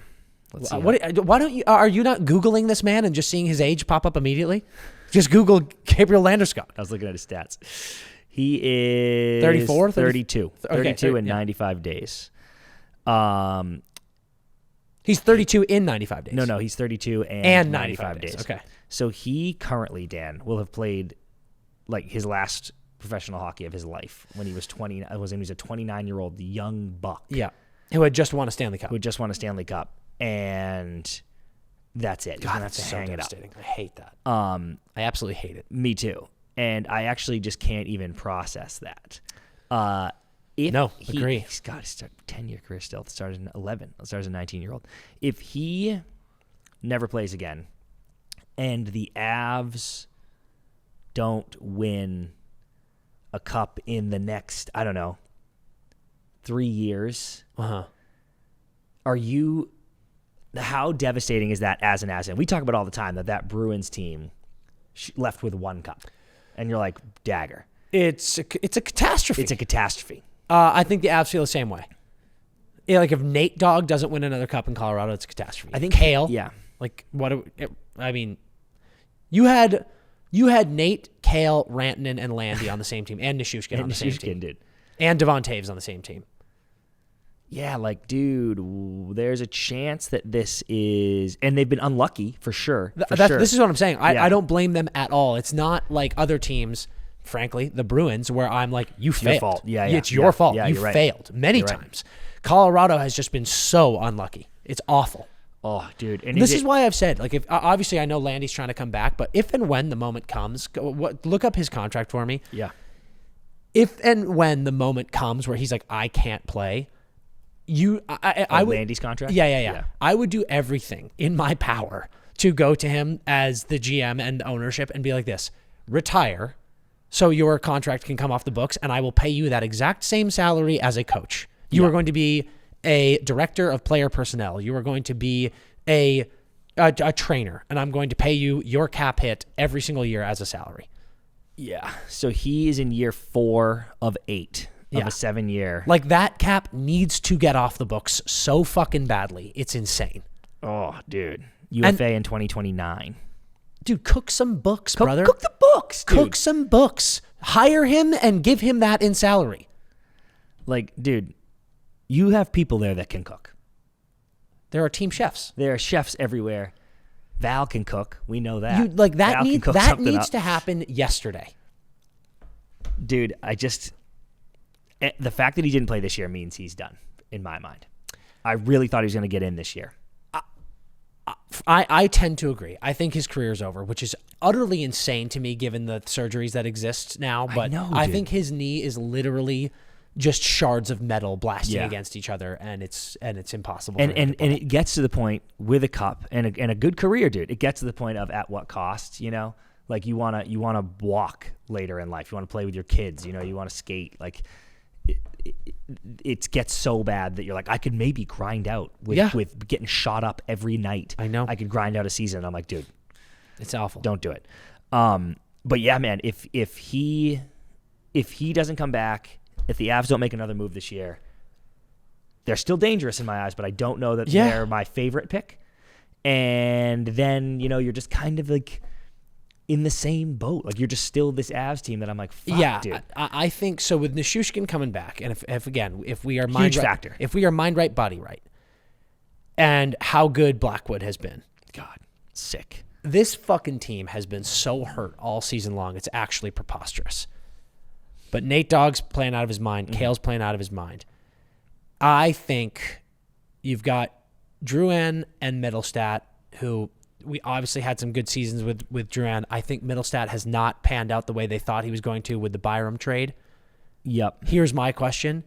[SPEAKER 1] Let's see.
[SPEAKER 2] Why don't you? Are you not Googling this man and just seeing his age pop up immediately? Just Google Gabriel Landeskog.
[SPEAKER 1] I was looking at his stats. He is
[SPEAKER 2] 34?
[SPEAKER 1] 32.
[SPEAKER 2] Okay,
[SPEAKER 1] 32 in 95 days.
[SPEAKER 2] He's 32 in 95 days.
[SPEAKER 1] No, he's 32 and 95 days.
[SPEAKER 2] Okay.
[SPEAKER 1] So he currently, Dan, will have played like his last professional hockey of his life when he was 20. He was a 29-year-old young buck.
[SPEAKER 2] Yeah. Who had just won a Stanley Cup. And that's it. God, that's so devastating. I hate that. I absolutely hate it.
[SPEAKER 1] Me too. And I actually just can't even process that.
[SPEAKER 2] Agree.
[SPEAKER 1] He's got a 10-year career still. It started in 11. It started as a 19-year-old. If he never plays again and the Avs don't win a cup in the next, 3 years, how devastating is that as an asset? We talk about all the time that Bruins team left with 1 cup. And you're like, dagger.
[SPEAKER 2] It's a catastrophe.
[SPEAKER 1] It's a catastrophe.
[SPEAKER 2] I think the Avs feel the same way. Yeah, like if Nate Dogg doesn't win another cup in Colorado, it's a catastrophe.
[SPEAKER 1] I think
[SPEAKER 2] Kale.
[SPEAKER 1] Yeah.
[SPEAKER 2] Like you had Nate, Kale, Rantanen, and Landy on the same team, and Nichushkin on the same team,
[SPEAKER 1] dude,
[SPEAKER 2] and Devon Taves on the same team.
[SPEAKER 1] Yeah, like, dude, there's a chance that this is, and they've been unlucky for sure.
[SPEAKER 2] This is what I'm saying. I don't blame them at all. It's not like other teams. Frankly, the Bruins, where I'm like, you failed.
[SPEAKER 1] Your fault. Yeah,
[SPEAKER 2] it's your fault.
[SPEAKER 1] Yeah,
[SPEAKER 2] you failed many times. Colorado has just been so unlucky. It's awful.
[SPEAKER 1] Oh, dude.
[SPEAKER 2] And this is why I've said, like, if obviously I know Landy's trying to come back, but if and when the moment comes, look up his contract for me.
[SPEAKER 1] Yeah.
[SPEAKER 2] If and when the moment comes where he's like, I can't play, I would,
[SPEAKER 1] Landy's contract?
[SPEAKER 2] Yeah. I would do everything in my power to go to him as the GM and ownership and be like this, retire so your contract can come off the books and I will pay you that exact same salary as a coach. You are going to be a director of player personnel. You are going to be a trainer, and I'm going to pay you your cap hit every single year as a salary.
[SPEAKER 1] Yeah. So he is in year 4 of 8 of a 7-year.
[SPEAKER 2] Like, that cap needs to get off the books so fucking badly. It's insane.
[SPEAKER 1] Oh, dude. UFA in 2029.
[SPEAKER 2] Dude, cook some books, brother.
[SPEAKER 1] Cook the books, dude.
[SPEAKER 2] Cook some books. Hire him and give him that in salary.
[SPEAKER 1] Like, dude, you have people there that can cook.
[SPEAKER 2] There are team chefs.
[SPEAKER 1] There are chefs everywhere. Val can cook. We know that.
[SPEAKER 2] That needs to happen yesterday.
[SPEAKER 1] Dude, the fact that he didn't play this year means he's done, in my mind. I really thought he was going to get in this year.
[SPEAKER 2] I tend to agree. I think his career is over, which is utterly insane to me given the surgeries that exist now. But I think his knee is literally just shards of metal blasting against each other, and it's impossible.
[SPEAKER 1] And it gets to the point with a cup and a good career, dude. It gets to the point of at what cost, you know? Like, you wanna walk later in life. You want to play with your kids. You know, you want to skate. Like, it gets so bad that you're like, I could maybe grind out with getting shot up every night.
[SPEAKER 2] I know.
[SPEAKER 1] I could grind out a season. I'm like, dude,
[SPEAKER 2] it's awful.
[SPEAKER 1] Don't do it. But yeah, man, if he doesn't come back, if the Avs don't make another move this year, they're still dangerous in my eyes, but I don't know that they're my favorite pick. And then, you know, you're just kind of like in the same boat. Like, you're just still this Avs team that I'm like, fuck, dude.
[SPEAKER 2] I think so. With Nichushkin coming back, and if we are
[SPEAKER 1] huge factor.
[SPEAKER 2] If we are mind right, body right, and how good Blackwood has been,
[SPEAKER 1] God, sick.
[SPEAKER 2] This fucking team has been so hurt all season long. It's actually preposterous. But Nate Dogg's playing out of his mind. Kale's playing out of his mind. I think you've got Drouin and Middlestat, who we obviously had some good seasons with Drouin. I think Middlestat has not panned out the way they thought he was going to with the Byram trade.
[SPEAKER 1] Yep.
[SPEAKER 2] Here's my question.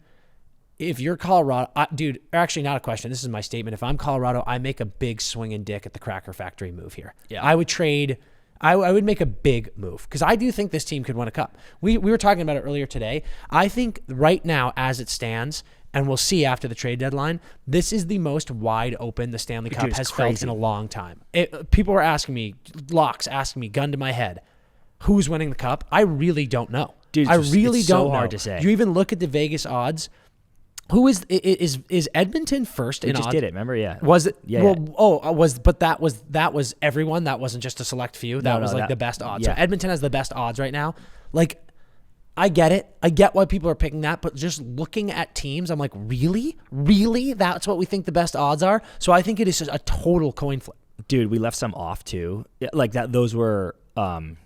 [SPEAKER 2] If you're Colorado, dude, actually not a question. This is my statement. If I'm Colorado, I make a big swinging dick at the Cracker Factory move here. Yeah. I would trade... I would make a big move because I do think this team could win a cup. We were talking about it earlier today. I think right now, as it stands, and we'll see after the trade deadline, this is the most wide open the Stanley Cup has felt in a long time. People were asking me, gun to my head, who's winning the cup? I really don't know.
[SPEAKER 1] Dude,
[SPEAKER 2] I really don't know.
[SPEAKER 1] So hard to say.
[SPEAKER 2] You even look at the Vegas odds. Who is Edmonton first in odds?
[SPEAKER 1] They just did it, remember? Yeah.
[SPEAKER 2] Was it?
[SPEAKER 1] Yeah.
[SPEAKER 2] Well, but that was everyone. That wasn't just a select few. That was the best odds.
[SPEAKER 1] Yeah.
[SPEAKER 2] So Edmonton has the best odds right now. Like, I get it. I get why people are picking that, but just looking at teams, I'm like, really? That's what we think the best odds are? So I think it is just a total coin flip.
[SPEAKER 1] Dude, we left some off too. Like that. Those were the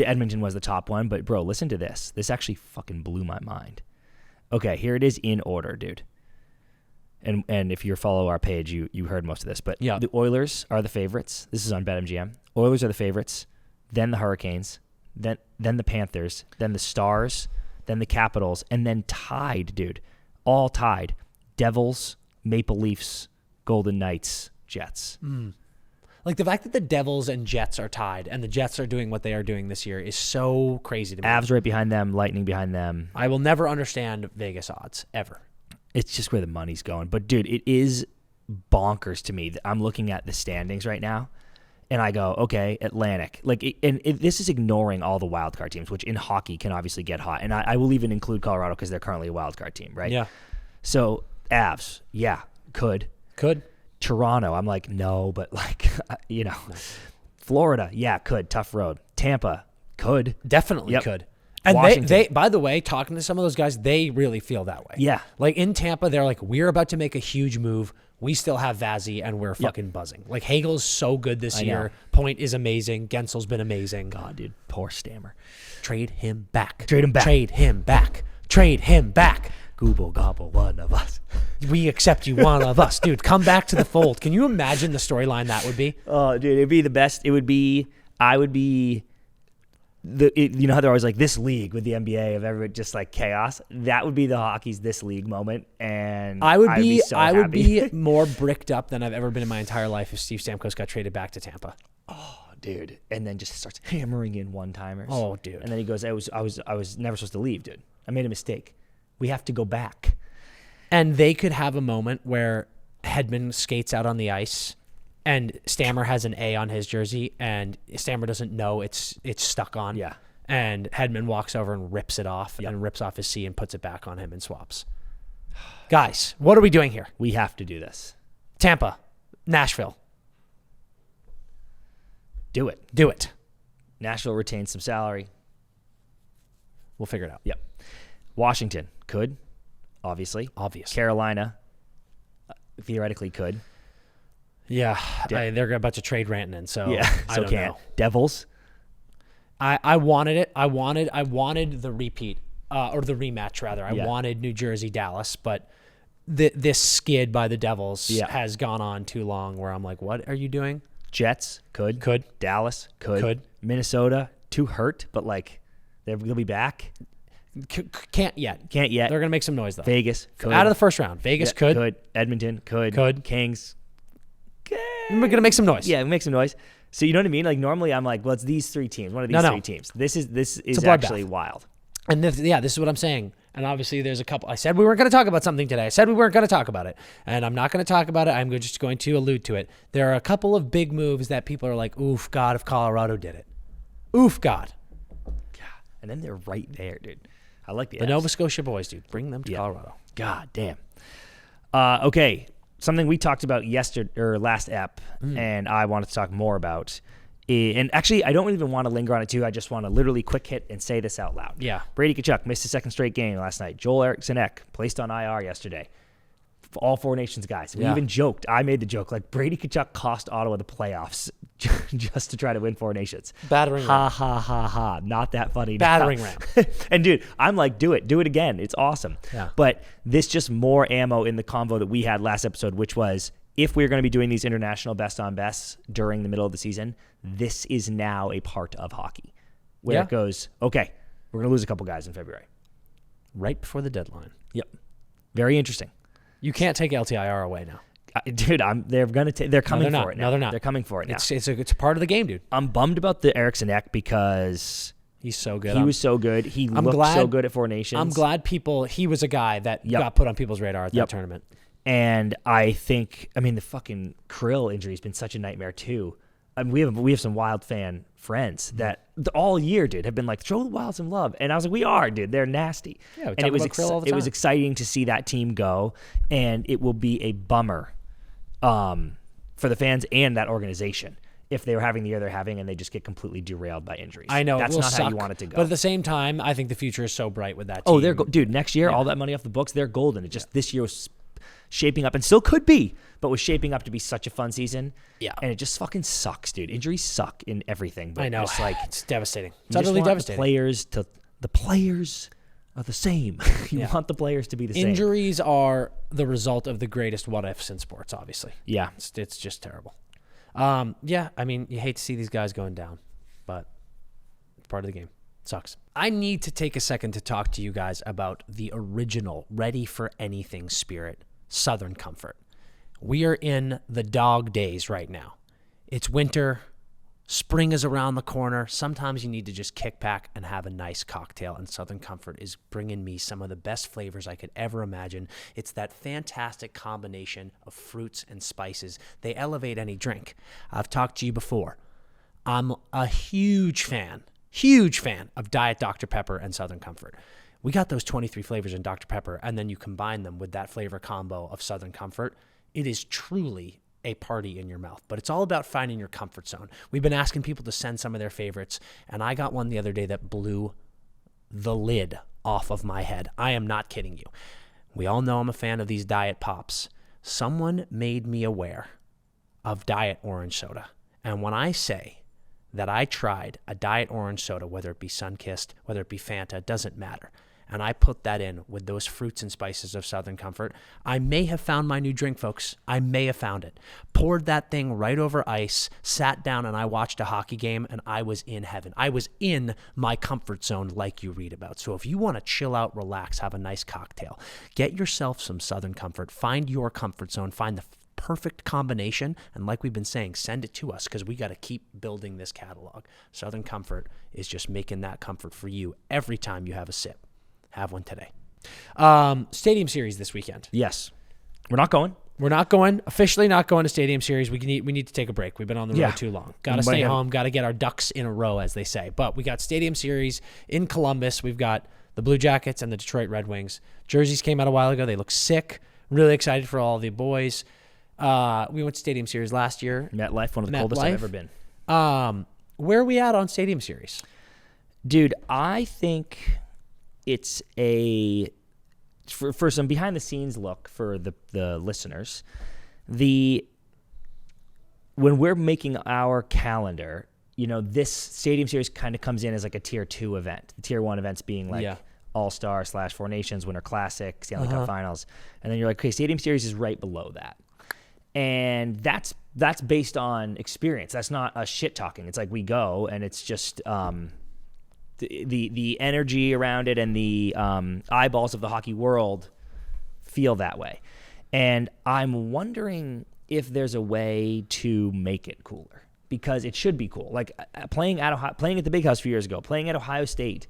[SPEAKER 1] Edmonton was the top one, but bro, listen to this. This actually fucking blew my mind. Okay, here it is in order, dude. And if you follow our page, you heard most of this. But the Oilers are the favorites. This is on BetMGM. Oilers are the favorites. Then the Hurricanes. Then the Panthers. Then the Stars. Then the Capitals. And then tied, dude. All tied. Devils, Maple Leafs, Golden Knights, Jets.
[SPEAKER 2] Like, the fact that the Devils and Jets are tied and the Jets are doing what they are doing this year is so crazy to me.
[SPEAKER 1] Avs right behind them, Lightning behind them.
[SPEAKER 2] I will never understand Vegas odds, ever.
[SPEAKER 1] It's just where the money's going. But, dude, it is bonkers to me. I'm looking at the standings right now, and I go, okay, Atlantic. This is ignoring all the wildcard teams, which in hockey can obviously get hot. And I will even include Colorado because they're currently a wildcard team, right?
[SPEAKER 2] Yeah.
[SPEAKER 1] So, Avs, could. Toronto, I'm like, no, but Florida, could. Tough road. Tampa, could.
[SPEAKER 2] Definitely could. And they, by the way, talking to some of those guys, they really feel that way.
[SPEAKER 1] Yeah.
[SPEAKER 2] Like, in Tampa, they're like, we're about to make a huge move. We still have Vazzy, and we're fucking buzzing. Like, Hagel's so good this year. Point is amazing. Gensel's been amazing.
[SPEAKER 1] God, dude, poor Stammer.
[SPEAKER 2] Trade him back.
[SPEAKER 1] Google gobble, one of us.
[SPEAKER 2] We accept you, one of us. Dude, come back to the fold. Can you imagine the storyline that would be?
[SPEAKER 1] Oh, dude, it'd be the best. You know how they're always like, this league with the NBA of everybody just like chaos? That would be the hockey's this league moment. And I would be
[SPEAKER 2] more bricked up than I've ever been in my entire life if Steve Stamkos got traded back to Tampa.
[SPEAKER 1] Oh, dude. And then just starts hammering in one-timers.
[SPEAKER 2] Oh, dude.
[SPEAKER 1] And then he goes, I was never supposed to leave, dude. I made a mistake. We have to go back.
[SPEAKER 2] And they could have a moment where Hedman skates out on the ice and Stammer has an A on his jersey and Stammer doesn't know it's stuck on.
[SPEAKER 1] Yeah.
[SPEAKER 2] And Hedman walks over and rips it off and rips off his C and puts it back on him and swaps. Guys, what are we doing here?
[SPEAKER 1] We have to do this.
[SPEAKER 2] Tampa, Nashville.
[SPEAKER 1] Do it.
[SPEAKER 2] Do it.
[SPEAKER 1] Nashville retains some salary.
[SPEAKER 2] We'll figure it out.
[SPEAKER 1] Yep. Washington could, obviously. Carolina theoretically could.
[SPEAKER 2] Yeah, they're about to trade ranting in, so I don't know.
[SPEAKER 1] Devils.
[SPEAKER 2] I wanted it. I wanted the repeat or the rematch rather. I wanted New Jersey, Dallas, but this skid by the Devils has gone on too long. Where I'm like, what are you doing?
[SPEAKER 1] Jets could. Dallas could. Minnesota too hurt, but like they'll be back.
[SPEAKER 2] Can't yet.
[SPEAKER 1] They're
[SPEAKER 2] gonna make some noise though.
[SPEAKER 1] Vegas could.
[SPEAKER 2] Out of the first round. Vegas could.
[SPEAKER 1] Edmonton could. Kings.
[SPEAKER 2] We're gonna make some noise.
[SPEAKER 1] Yeah, make some noise. So you know what I mean? Like normally I'm like, well, it's these three teams. One of these three teams. This is actually wild.
[SPEAKER 2] And this is what I'm saying. And obviously there's a couple. I said we weren't going to talk about something today. I said we weren't going to talk about it. And I'm not going to talk about it. I'm just going to allude to it. There are a couple of big moves that people are like, oof, God, if Colorado did it. Oof, God.
[SPEAKER 1] Yeah. And then they're right there, dude. I like the
[SPEAKER 2] Nova Scotia boys, dude. Bring them to Colorado.
[SPEAKER 1] God damn. Okay. Something we talked about last ep, and I wanted to talk more about. And actually, I don't even want to linger on it too. I just want to literally quick hit and say this out loud.
[SPEAKER 2] Yeah.
[SPEAKER 1] Brady Tkachuk missed his second straight game last night. Joel Eriksson-Ek placed on IR yesterday. All Four Nations guys. We even joked. I made the joke like Brady Tkachuk cost Ottawa the playoffs just to try to win Four Nations.
[SPEAKER 2] Battering ram.
[SPEAKER 1] Ha. Not that funny.
[SPEAKER 2] Battering ram.
[SPEAKER 1] And dude, I'm like, do it again. It's awesome.
[SPEAKER 2] Yeah.
[SPEAKER 1] But this just more ammo in the convo that we had last episode, which was if we're going to be doing these international best on bests during the middle of the season, this is now a part of hockey where it goes, okay, we're going to lose a couple guys in February.
[SPEAKER 2] Right before the deadline.
[SPEAKER 1] Yep. Very interesting.
[SPEAKER 2] You can't take LTIR away now.
[SPEAKER 1] Dude, they're coming for it now.
[SPEAKER 2] No, they're not.
[SPEAKER 1] They're coming for it now.
[SPEAKER 2] It's a part of the game, dude.
[SPEAKER 1] I'm bummed about the Eriksson-Ek because
[SPEAKER 2] he's so good.
[SPEAKER 1] He was so good. He looked so good at Four Nations.
[SPEAKER 2] I'm glad he was a guy that got put on people's radar at that tournament.
[SPEAKER 1] And I think, the fucking Krill injury has been such a nightmare too. I mean, we have some Wild fan friends that all year, dude, have been like, throw the Wild some love. And I was like, we are, dude. They're nasty.
[SPEAKER 2] Yeah, and it was
[SPEAKER 1] exciting to see that team go, and it will be a bummer for the fans and that organization if they were having the year they're having and they just get completely derailed by injuries.
[SPEAKER 2] I know.
[SPEAKER 1] That's not how you want it to go.
[SPEAKER 2] But at the same time, I think the future is so bright with that team.
[SPEAKER 1] Oh, dude, next year, all that money off the books, they're golden. It just this year was shaping up and still could be, but was shaping up to be such a fun season.
[SPEAKER 2] Yeah.
[SPEAKER 1] And it just fucking sucks, dude. Injuries suck in everything. But
[SPEAKER 2] I know.
[SPEAKER 1] It's
[SPEAKER 2] devastating. It's utterly devastating.
[SPEAKER 1] The players are the same. You want the players to be the same.
[SPEAKER 2] Injuries are the result of the greatest what ifs in sports, obviously.
[SPEAKER 1] Yeah.
[SPEAKER 2] It's just terrible. You hate to see these guys going down, but it's part of the game. It sucks. I need to take a second to talk to you guys about the original ready for anything spirit, Southern Comfort. We are in the dog days right now. It's winter. Spring is around the corner. Sometimes you need to just kick back and have a nice cocktail, and Southern Comfort is bringing me some of the best flavors I could ever imagine. It's that fantastic combination of fruits and spices. They elevate any drink. I've talked to you before. I'm a huge fan of Diet Dr. Pepper and Southern Comfort. We got those 23 flavors in Dr. Pepper, and then you combine them with that flavor combo of Southern Comfort. It is truly a party in your mouth, but it's all about finding your comfort zone. We've been asking people to send some of their favorites, and I got one the other day that blew the lid off of my head. I am not kidding you. We all know I'm a fan of these diet pops. Someone made me aware of diet orange soda, and when I say that I tried a diet orange soda, whether it be Sunkist, whether it be Fanta, it doesn't matter, and I put that in with those fruits and spices of Southern Comfort, I may have found my new drink, folks. I may have found it. Poured that thing right over ice, sat down, and I watched a hockey game, and I was in heaven. I was in my comfort zone like you read about. So if you want to chill out, relax, have a nice cocktail, get yourself some Southern Comfort. Find your comfort zone. Find the perfect combination, and like we've been saying, send it to us because we got to keep building this catalog. Southern Comfort is just making that comfort for you every time you have a sip. Have one today. Stadium Series this weekend.
[SPEAKER 1] Yes. We're not going.
[SPEAKER 2] We're officially not going to Stadium Series. We need to take a break. We've been on the road too long. Got to stay home. Got to get our ducks in a row, as they say. But we got Stadium Series in Columbus. We've got the Blue Jackets and the Detroit Red Wings. Jerseys came out a while ago. They look sick. Really excited for all the boys. We went to Stadium Series last year.
[SPEAKER 1] MetLife, one of the coldest I've ever been.
[SPEAKER 2] Where are we at on Stadium Series?
[SPEAKER 1] Dude, I think it's for some behind the scenes look for the listeners. When we're making our calendar, this Stadium Series kind of comes in as like a tier 2 event. The tier 1 events being like All-Star / Four Nations, Winter Classic, Stanley Cup Finals. And then you're like, okay, Stadium Series is right below that. And that's based on experience. That's not a shit talking. It's like we go and it's just the energy around it and the eyeballs of the hockey world feel that way. And I'm wondering if there's a way to make it cooler, because it should be cool. Like playing at the Big House a few years ago, playing at Ohio State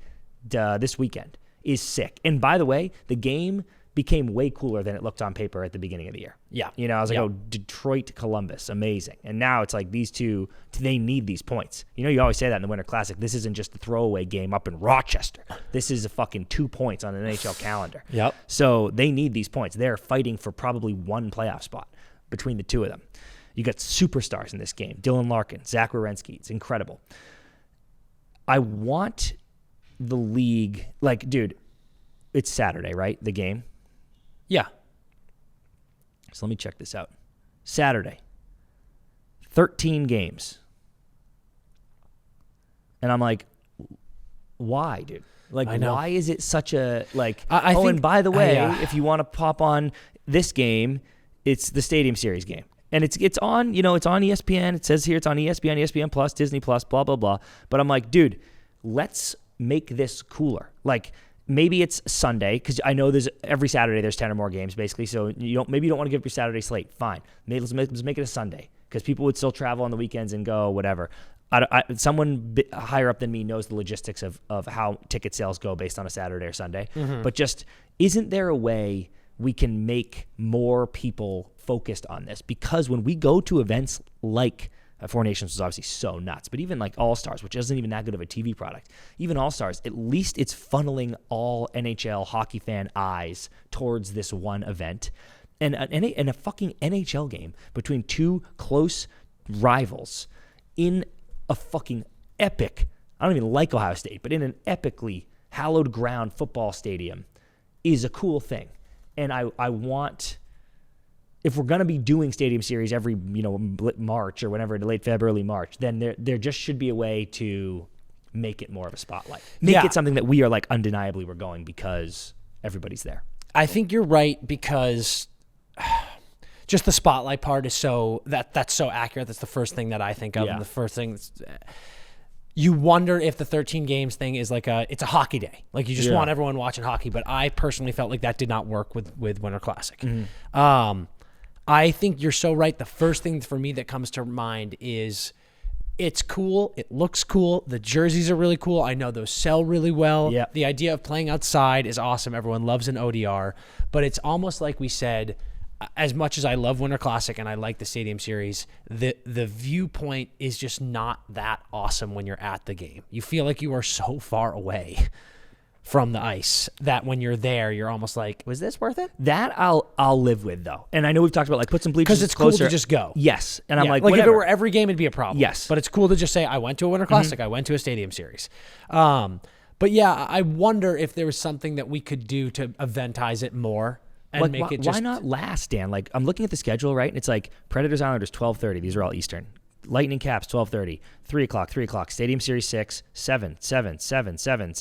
[SPEAKER 1] this weekend is sick. And by the way, the game became way cooler than it looked on paper at the beginning of the year.
[SPEAKER 2] Yeah.
[SPEAKER 1] I was like, Detroit, Columbus, amazing. And now it's like these two, they need these points. You always say that in the Winter Classic. This isn't just a throwaway game up in Rochester. This is a fucking 2 points on an NHL calendar.
[SPEAKER 2] Yep.
[SPEAKER 1] So they need these points. They're fighting for probably one playoff spot between the two of them. You got superstars in this game. Dylan Larkin, Zach Werenski. It's incredible. I want the league, like, dude, it's Saturday, right? The game?
[SPEAKER 2] Yeah.
[SPEAKER 1] So let me check this out. Saturday, 13 games. And I'm like, why, dude? Like, why is it such a, like, I think, and by the way, if you want to pop on this game, it's the Stadium Series game. And it's on, it's on ESPN. It says here it's on ESPN, ESPN Plus, Disney Plus, blah, blah, blah. But I'm like, dude, let's make this cooler. Like, maybe it's Sunday, because I know every Saturday there's 10 or more games, basically. So maybe you don't want to give up your Saturday slate. Fine. Maybe let's make it a Sunday, because people would still travel on the weekends and go, whatever. Someone higher up than me knows the logistics of how ticket sales go based on a Saturday or Sunday. Mm-hmm. But just, isn't there a way we can make more people focused on this? Because when we go to events like Four Nations was obviously so nuts, but even like All-Stars, which isn't even that good of a TV product, even All-Stars, at least it's funneling all NHL hockey fan eyes towards this one event. And a fucking NHL game between two close rivals in a fucking epic, I don't even like Ohio State, but in an epically hallowed ground football stadium is a cool thing. And I want, if we're going to be doing Stadium Series every, March or whenever, late February, early March, then there just should be a way to make it more of a spotlight. Make it something that we are like undeniably we're going because everybody's there.
[SPEAKER 2] I think you're right, because just the spotlight part is that's so accurate. That's the first thing that I think of. Yeah. And the first thing you wonder if the 13 games thing is like it's a hockey day. Like you just want everyone watching hockey. But I personally felt like that did not work with Winter Classic. Mm-hmm. I think you're so right. The first thing for me that comes to mind is it's cool. It looks cool. The jerseys are really cool. I know those sell really well.
[SPEAKER 1] Yep.
[SPEAKER 2] The idea of playing outside is awesome. Everyone loves an ODR. But it's almost like we said, as much as I love Winter Classic and I like the Stadium Series, the viewpoint is just not that awesome when you're at the game. You feel like you are so far away from the ice that when you're there, you're almost like, was this worth it?
[SPEAKER 1] That I'll live with, though. And I know we've talked about like put some bleachers
[SPEAKER 2] because it's
[SPEAKER 1] closer.
[SPEAKER 2] Cool to just go.
[SPEAKER 1] Yes, and I'm like
[SPEAKER 2] if
[SPEAKER 1] whatever.
[SPEAKER 2] it were every game, it'd be a problem.
[SPEAKER 1] Yes,
[SPEAKER 2] but it's cool to just say I went to a Winter Classic, I went to a Stadium Series. But yeah, I wonder if there was something that we could do to eventize it more. And
[SPEAKER 1] like,
[SPEAKER 2] make it just...
[SPEAKER 1] Why not last, Dan? Like, I'm looking at the schedule, right? And it's like Predators Islanders 12:30. These are all Eastern. Lightning Caps 12:30. 3 o'clock. Stadium Series 6, 7,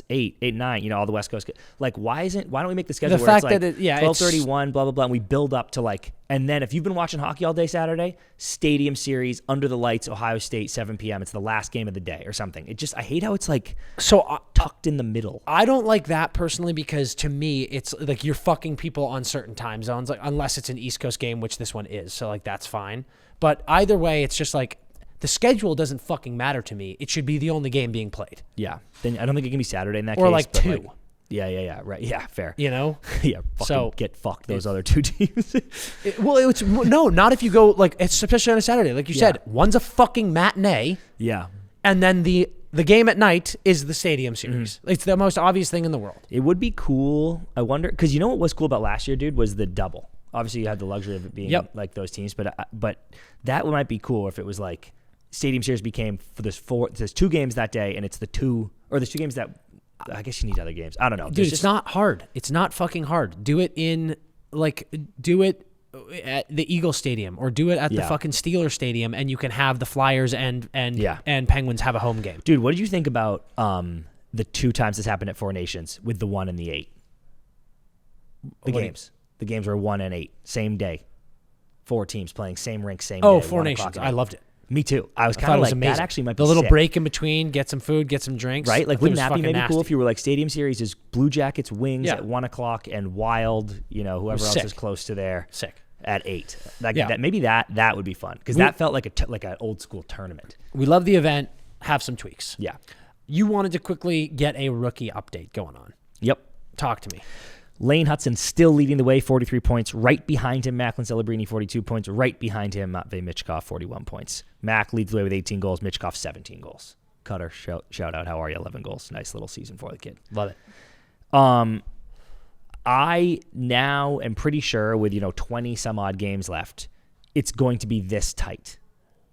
[SPEAKER 1] 8, 9. All the West Coast. Like, why don't we make the schedule where it's like 12:31, blah blah blah, and we build up to like, and then if you've been watching hockey all day Saturday, Stadium Series under the lights, Ohio State 7 p.m. It's the last game of the day or something. I hate how it's like tucked in the middle.
[SPEAKER 2] I don't like that personally, because to me it's like you're fucking people on certain time zones, like unless it's an East Coast game, which this one is. So like that's fine. But either way, it's just like the schedule doesn't fucking matter to me. It should be the only game being played.
[SPEAKER 1] Yeah. Then I don't think it can be Saturday in that
[SPEAKER 2] or
[SPEAKER 1] case.
[SPEAKER 2] Like two.
[SPEAKER 1] Yeah. Right. Yeah. Fair.
[SPEAKER 2] Yeah.
[SPEAKER 1] Get fucked. Those other two teams.
[SPEAKER 2] Not if you go especially on a Saturday, like you said. One's a fucking matinee.
[SPEAKER 1] Yeah.
[SPEAKER 2] And then the game at night is the Stadium Series. Mm-hmm. It's the most obvious thing in the world.
[SPEAKER 1] It would be cool. I wonder, because you know what was cool about last year, dude, was the double. Obviously, you had the luxury of it being like those teams, but that might be cool if it was like Stadium Series became there's 2 games that day, and there's 2 games that, I guess you need other games. I don't know.
[SPEAKER 2] Dude, it's not hard. It's not fucking hard. Do it at the Eagle Stadium, or do it at the fucking Steelers Stadium, and you can have the Flyers and Penguins have a home game.
[SPEAKER 1] Dude, what did you think about the 2 times this happened at Four Nations with the 1 and the 8? The games were 1 and 8, same day. 4 teams playing same rink, same day.
[SPEAKER 2] Oh, Four Nations. I loved it.
[SPEAKER 1] Me too. I was kind of like, amazing. That actually might be
[SPEAKER 2] the little
[SPEAKER 1] sick.
[SPEAKER 2] break in between, get some food, get some drinks.
[SPEAKER 1] Right? Like, wouldn't that be maybe cool if you were like Stadium Series is Blue Jackets, Wings at 1 o'clock, and Wild, whoever else is close to there at 8. Maybe that would be fun, because that felt like an old school tournament.
[SPEAKER 2] We love the event. Have some tweaks.
[SPEAKER 1] Yeah.
[SPEAKER 2] You wanted to quickly get a rookie update going on.
[SPEAKER 1] Yep.
[SPEAKER 2] Talk to me.
[SPEAKER 1] Lane Hudson still leading the way, 43 points. Right behind him, Macklin Celebrini, 42 points. Right behind him, Matvei Michkov, 41 points. Mac leads the way with 18 goals. Michkov, 17 goals. Cutter, shout out. How are you? 11 goals. Nice little season for the kid.
[SPEAKER 2] Love it.
[SPEAKER 1] I now am pretty sure with 20 some odd games left, it's going to be this tight.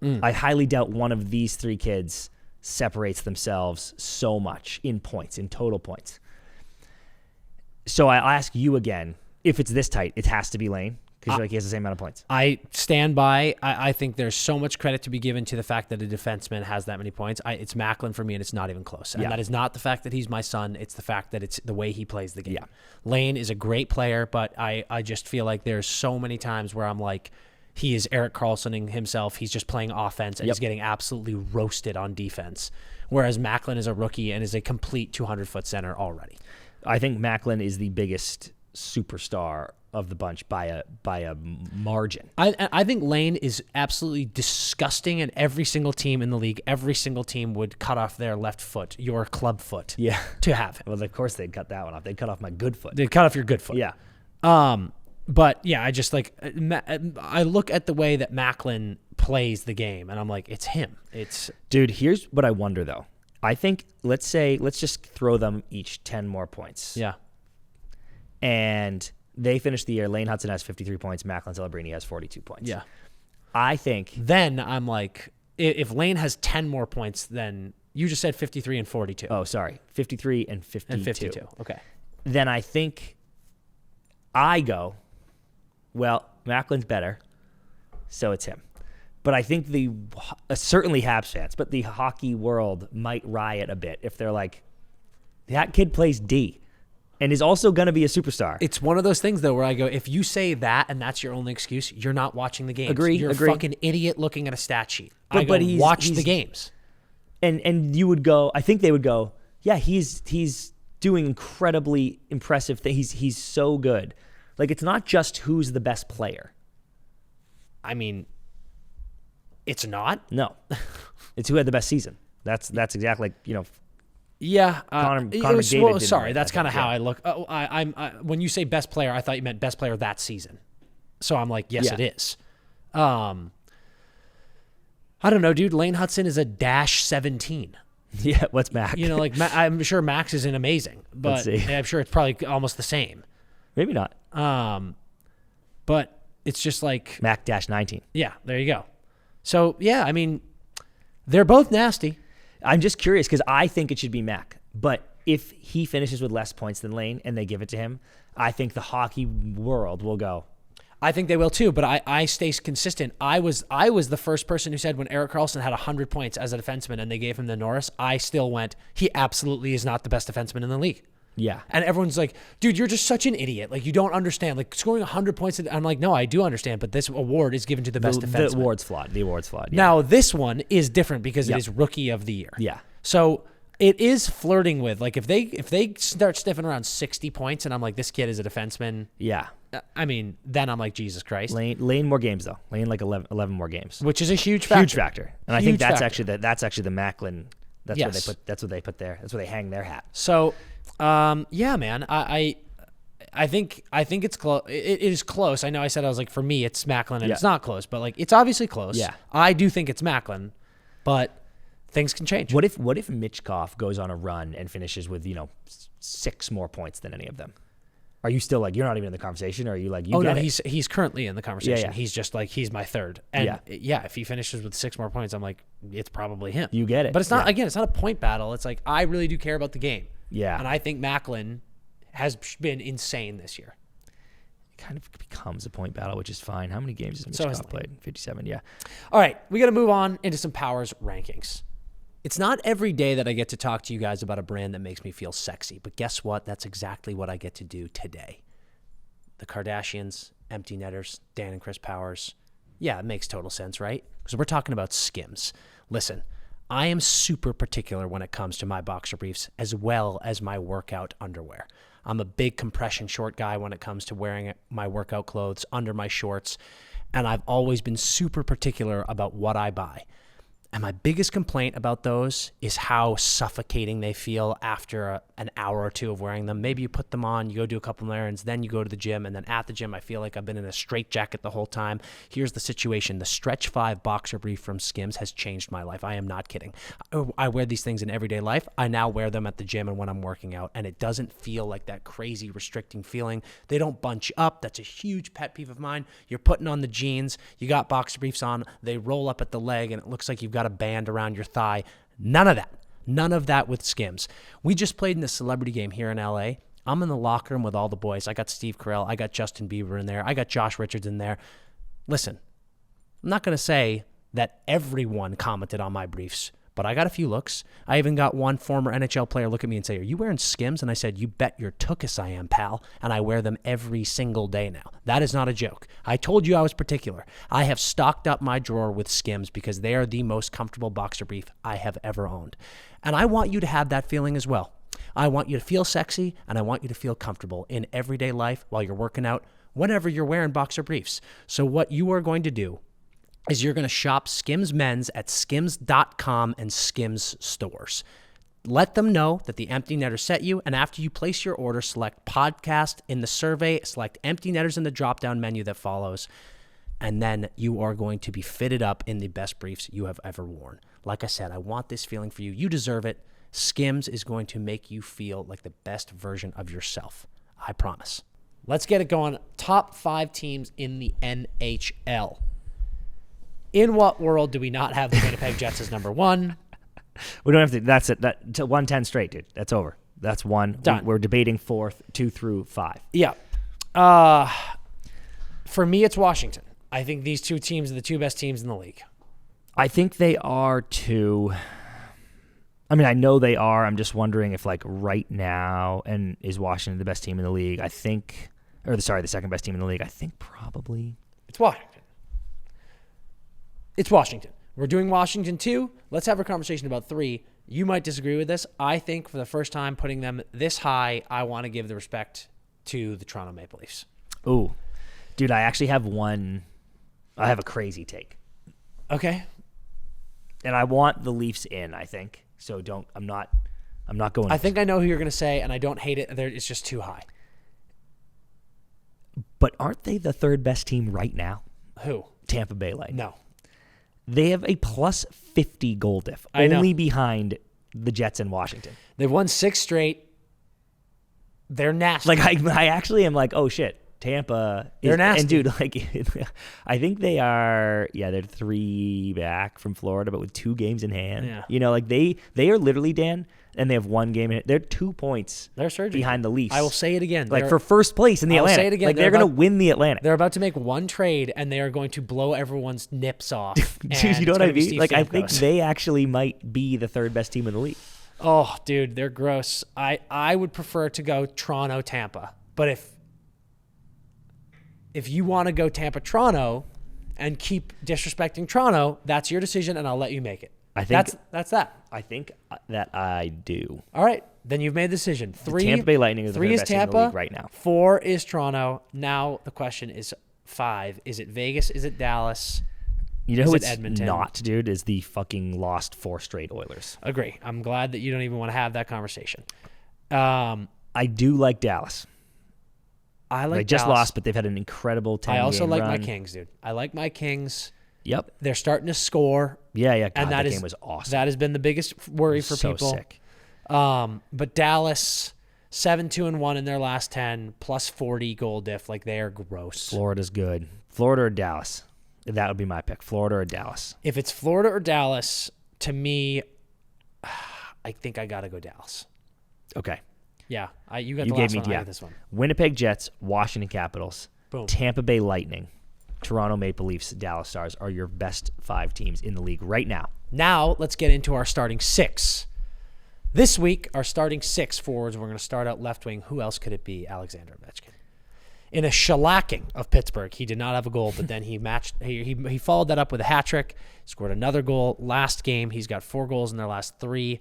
[SPEAKER 1] I highly doubt one of these 3 kids separates themselves so much in points, in total points. So I'll ask you again, if it's this tight, it has to be Lane, because he has the same amount of points.
[SPEAKER 2] I stand by. I think there's so much credit to be given to the fact that a defenseman has that many points. It's Macklin for me, and it's not even close. And that is not the fact that he's my son. It's the fact that it's the way he plays the game. Yeah. Lane is a great player, but I just feel like there's so many times where I'm like, he is Erik Karlssoning himself. He's just playing offense, and he's getting absolutely roasted on defense. Whereas Macklin is a rookie and is a complete 200-foot center already.
[SPEAKER 1] I think Macklin is the biggest superstar of the bunch by a margin.
[SPEAKER 2] I think Lane is absolutely disgusting, and every single team in the league, every single team would cut off their left foot, your club foot, to have him.
[SPEAKER 1] Well, of course they'd cut that one off. They'd cut off my good foot.
[SPEAKER 2] They'd cut off your good foot.
[SPEAKER 1] Yeah.
[SPEAKER 2] But yeah, I just I look at the way that Macklin plays the game, and I'm like, it's him.
[SPEAKER 1] Dude, here's what I wonder though. I think let's just throw them each 10 more points.
[SPEAKER 2] Yeah.
[SPEAKER 1] And they finish the year. Lane Hudson has 53 points. Macklin Celebrini has 42 points.
[SPEAKER 2] Yeah.
[SPEAKER 1] I think.
[SPEAKER 2] Then I'm like, if Lane has 10 more points, then you just said 53 and 42.
[SPEAKER 1] Oh, sorry. 53 and 52.
[SPEAKER 2] And 52. Okay.
[SPEAKER 1] Then I think I go, well, Macklin's better, so it's him. But I think certainly Habs fans, but the hockey world might riot a bit if they're like, that kid plays D and is also going to be a superstar.
[SPEAKER 2] It's one of those things, though, where I go, if you say that and that's your only excuse, you're not watching the games. You're a fucking idiot looking at a stat sheet. But watch the games.
[SPEAKER 1] And you would go, I think they would go, yeah, he's doing incredibly impressive things. He's so good. Like, it's not just who's the best player.
[SPEAKER 2] I mean, it's not.
[SPEAKER 1] No, it's who had the best season. That's exactly
[SPEAKER 2] Yeah,
[SPEAKER 1] Connor McDavid.
[SPEAKER 2] Sorry, that's kind of how I look. When you say best player, I thought you meant best player that season. So I'm like, yes, it is. I don't know, dude. Lane Hudson is a -17.
[SPEAKER 1] Yeah, what's Max?
[SPEAKER 2] I'm sure Max isn't amazing, but I'm sure it's probably almost the same.
[SPEAKER 1] Maybe not.
[SPEAKER 2] But it's just like
[SPEAKER 1] Mac-19.
[SPEAKER 2] Yeah, there you go. So, yeah, I mean, they're both nasty.
[SPEAKER 1] I'm just curious because I think it should be Mac. But if he finishes with less points than Lane and they give it to him, I think the hockey world will go.
[SPEAKER 2] I think they will too, but I stay consistent. I was the first person who said when Erik Karlsson had 100 points as a defenseman and they gave him the Norris, I still went, he absolutely is not the best defenseman in the league.
[SPEAKER 1] Yeah.
[SPEAKER 2] And everyone's like, dude, you're just such an idiot. Like, you don't understand. Like, scoring 100 points. I'm like, no, I do understand, but this award is given to the best defenseman.
[SPEAKER 1] The award's flawed. Yeah.
[SPEAKER 2] Now, this one is different because it is Rookie of the Year.
[SPEAKER 1] Yeah.
[SPEAKER 2] So it is flirting with, like, if they start sniffing around 60 points and I'm like, this kid is a defenseman.
[SPEAKER 1] Yeah.
[SPEAKER 2] I mean, then I'm like, Jesus Christ.
[SPEAKER 1] Lane more games, though. Lane, like 11 more games.
[SPEAKER 2] Which is a huge factor.
[SPEAKER 1] Huge factor. And I think that's actually the Macklin That's
[SPEAKER 2] yes.
[SPEAKER 1] what they put. That's what they put there. That's where they hang their hat.
[SPEAKER 2] So, yeah, man, I think it's close. It is close. I know I said I was like, for me, it's Macklin, and it's not close, but like it's obviously close.
[SPEAKER 1] Yeah.
[SPEAKER 2] I do think it's Macklin, but things can change.
[SPEAKER 1] What if Mitchkov goes on a run and finishes with 6 more points than any of them? Are you still like, you're not even in the conversation, or are you like, you get it?
[SPEAKER 2] He's currently in the conversation.
[SPEAKER 1] Yeah.
[SPEAKER 2] He's just like, he's my third. And if he finishes with 6 more points, I'm like, it's probably him.
[SPEAKER 1] You get it.
[SPEAKER 2] But it's not, again, it's not a point battle. It's like, I really do care about the game.
[SPEAKER 1] Yeah.
[SPEAKER 2] And I think Macklin has been insane this year.
[SPEAKER 1] It kind of becomes a point battle, which is fine. How many games has Mitchkov played? 57, yeah.
[SPEAKER 2] All right, we got to move on into some Powers rankings. It's not every day that I get to talk to you guys about a brand that makes me feel sexy, but guess what? That's exactly what I get to do today. The Kardashians, Empty Netters, Dan and Chris Powers. Yeah, it makes total sense, right? Because we're talking about Skims. Listen, I am super particular when it comes to my boxer briefs as well as my workout underwear. I'm a big compression short guy when it comes to wearing my workout clothes under my shorts, and I've always been super particular about what I buy. And my biggest complaint about those is how suffocating they feel after an hour or two of wearing them. Maybe you put them on, you go do a couple of errands, then you go to the gym, and then at the gym, I feel like I've been in a straitjacket the whole time. Here's the situation. The Stretch 5 boxer brief from Skims has changed my life. I am not kidding. I wear these things in everyday life. I now wear them at the gym and when I'm working out, and it doesn't feel like that crazy restricting feeling. They don't bunch up. That's a huge pet peeve of mine. You're putting on the jeans, you got boxer briefs on, they roll up at the leg, and it looks like you've got a band around your thigh. None of that. None of that with Skims. We just played in the celebrity game here in LA. I'm in the locker room with all the boys. I got Steve Carell. I got Justin Bieber in there. I got Josh Richards in there. Listen, I'm not going to say that everyone commented on my briefs, but I got a few looks. I even got one former NHL player look at me and say, "Are you wearing Skims?" And I said, "You bet your tuchus I am, pal." And I wear them every single day now. That is not a joke. I told you I was particular. I have stocked up my drawer with Skims because they are the most comfortable boxer brief I have ever owned. And I want you to have that feeling as well. I want you to feel sexy, and I want you to feel comfortable in everyday life while you're working out, whenever you're wearing boxer briefs. So what you are going to do is you're going to shop Skims Men's at skims.com and Skims stores. Let them know that the Empty Netter sent you, and after you place your order, select podcast in the survey, select Empty Netters in the drop-down menu that follows, and then you are going to be fitted up in the best briefs you have ever worn. Like I said, I want this feeling for you. You deserve it. Skims is going to make you feel like the best version of yourself. I promise. Let's get it going. Top 5 teams in the NHL. In what world do we not have the Winnipeg Jets as number 1?
[SPEAKER 1] We don't have to. That's it. That to 110 straight, dude. That's over. That's 1.
[SPEAKER 2] Done.
[SPEAKER 1] We're debating 4th, 2 through 5.
[SPEAKER 2] Yeah. For me, it's Washington. I think these 2 teams are the 2 best teams in the league.
[SPEAKER 1] I think they are too. I mean, I know they are. I'm just wondering if, like, right now, and is Washington the best team in the league? I think, the second best team in the league. I think probably.
[SPEAKER 2] It's Washington. It's Washington. We're doing Washington 2. Let's have a conversation about 3. You might disagree with this. I think for the first time putting them this high, I want to give the respect to the Toronto Maple Leafs.
[SPEAKER 1] Ooh. Dude, I actually have one. I have a crazy take.
[SPEAKER 2] Okay.
[SPEAKER 1] And I want the Leafs in, I think. So I'm not going.
[SPEAKER 2] I think I know who you're going to say, and I don't hate it. It's just too high.
[SPEAKER 1] But aren't they the 3rd best team right now?
[SPEAKER 2] Who?
[SPEAKER 1] Tampa Bay Lightning.
[SPEAKER 2] No.
[SPEAKER 1] They have a plus 50 goal diff, only behind the Jets in Washington.
[SPEAKER 2] They've won 6 straight. They're nasty.
[SPEAKER 1] Like, I actually am like, oh, shit. Tampa is,
[SPEAKER 2] they're nasty.
[SPEAKER 1] And, dude, like, I think they are, they're 3 back from Florida, but with 2 games in hand.
[SPEAKER 2] Yeah.
[SPEAKER 1] You know, like, they are literally, Dan, and they have 1 game in hand. They're 2 points behind the Leafs.
[SPEAKER 2] I will say it again.
[SPEAKER 1] Like, for first place in the Atlantic. I'll say it again. Like, they're going to win the Atlantic.
[SPEAKER 2] They're about to make 1 trade, and they are going to blow everyone's nips off.
[SPEAKER 1] Dude, you know what I mean? Like, I think they actually might be the 3rd best team in the league.
[SPEAKER 2] Oh, dude, they're gross. I would prefer to go Toronto-Tampa. But if you want to go Tampa-Toronto and keep disrespecting Toronto, that's your decision, and I'll let you make it.
[SPEAKER 1] I think
[SPEAKER 2] that's that.
[SPEAKER 1] I think that I do.
[SPEAKER 2] All right, then you've made the decision. 3,
[SPEAKER 1] the Tampa Bay Lightning is the
[SPEAKER 2] 3 is
[SPEAKER 1] best
[SPEAKER 2] Tampa,
[SPEAKER 1] team in the league right now.
[SPEAKER 2] 4 is Toronto. Now the question is 5. Is it Vegas? Is it Dallas?
[SPEAKER 1] You know who's not, dude, is the fucking lost 4 straight Oilers.
[SPEAKER 2] Agree. I'm glad that you don't even want to have that conversation.
[SPEAKER 1] I do like Dallas. They just lost, but they've had an incredible 10-game run.
[SPEAKER 2] I also like my Kings, dude. I like my Kings.
[SPEAKER 1] Yep.
[SPEAKER 2] They're starting to score.
[SPEAKER 1] Yeah. God, and that game was awesome.
[SPEAKER 2] That has been the biggest worry for people.
[SPEAKER 1] Sick.
[SPEAKER 2] But Dallas, 7-2-1 in their last 10, plus 40 goal diff. Like, they are gross.
[SPEAKER 1] Florida's good. Florida or Dallas? That would be my pick. Florida or Dallas?
[SPEAKER 2] If it's Florida or Dallas, to me, I think I got to go Dallas.
[SPEAKER 1] Okay.
[SPEAKER 2] Yeah. You got the last one. I got this one.
[SPEAKER 1] Winnipeg Jets, Washington Capitals,
[SPEAKER 2] Boom.
[SPEAKER 1] Tampa Bay Lightning, Toronto Maple Leafs, Dallas Stars are your best 5 teams in the league right now.
[SPEAKER 2] Now, let's get into our starting 6. This week, our starting 6 forwards, we're going to start out left wing. Who else could it be? Alexander Ovechkin. In a shellacking of Pittsburgh, he did not have a goal, but then he matched. He followed that up with a hat trick, scored another goal last game. He's got 4 goals in their last 3.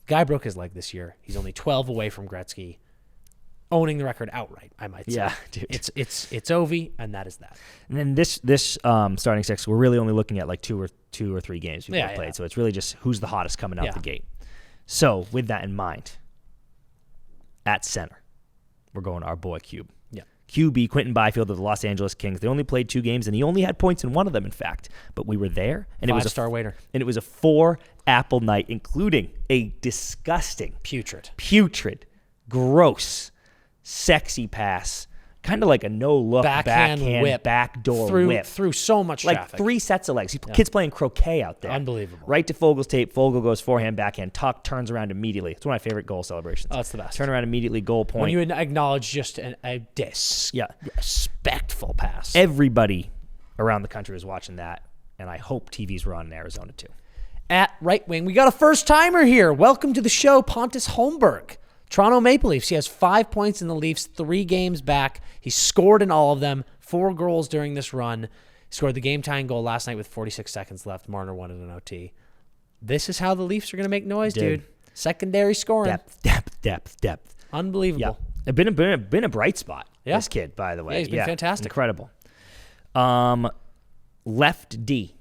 [SPEAKER 2] Guy broke his leg this year. He's only 12 away from Gretzky, owning the record outright, I might say.
[SPEAKER 1] Yeah, dude.
[SPEAKER 2] It's Ovi, and that is that.
[SPEAKER 1] And then this starting 6, we're really only looking at like 2 or 3 games we've played. So it's really just who's the hottest coming out the gate. So with that in mind, at center, we're going our boy Cube.
[SPEAKER 2] Yeah.
[SPEAKER 1] QB, Quentin Byfield of the Los Angeles Kings. They only played 2 games, and he only had points in one of them, in fact. But we were there, and it was a
[SPEAKER 2] 5-star waiter.
[SPEAKER 1] And it was a 4-apple night, including a disgusting, putrid, gross, sexy pass, kind of like a no-look backhand whip, backdoor whip.
[SPEAKER 2] Through so much traffic.
[SPEAKER 1] Like 3 sets of legs. Kids playing croquet out there.
[SPEAKER 2] Unbelievable.
[SPEAKER 1] Right to Fogel's tape. Fogel goes forehand, backhand, tuck, turns around immediately. It's one of my favorite goal celebrations.
[SPEAKER 2] Oh, it's the best.
[SPEAKER 1] Turn around immediately, goal point.
[SPEAKER 2] When you acknowledge just a disrespectful pass.
[SPEAKER 1] Everybody around the country was watching that, and I hope TVs were on in Arizona too.
[SPEAKER 2] At right wing, we got a first-timer here. Welcome to the show, Pontus Holmberg. Toronto Maple Leafs. He has 5 points in the Leafs, 3 games back. He scored in all of them, 4 goals during this run. He scored the game-tying goal last night with 46 seconds left. Marner won in an OT. This is how the Leafs are going to make noise, dude. Secondary scoring.
[SPEAKER 1] Depth.
[SPEAKER 2] Unbelievable.
[SPEAKER 1] Yeah. Been a bright spot, this kid, by the way.
[SPEAKER 2] Yeah, he's been fantastic.
[SPEAKER 1] Incredible. Left D.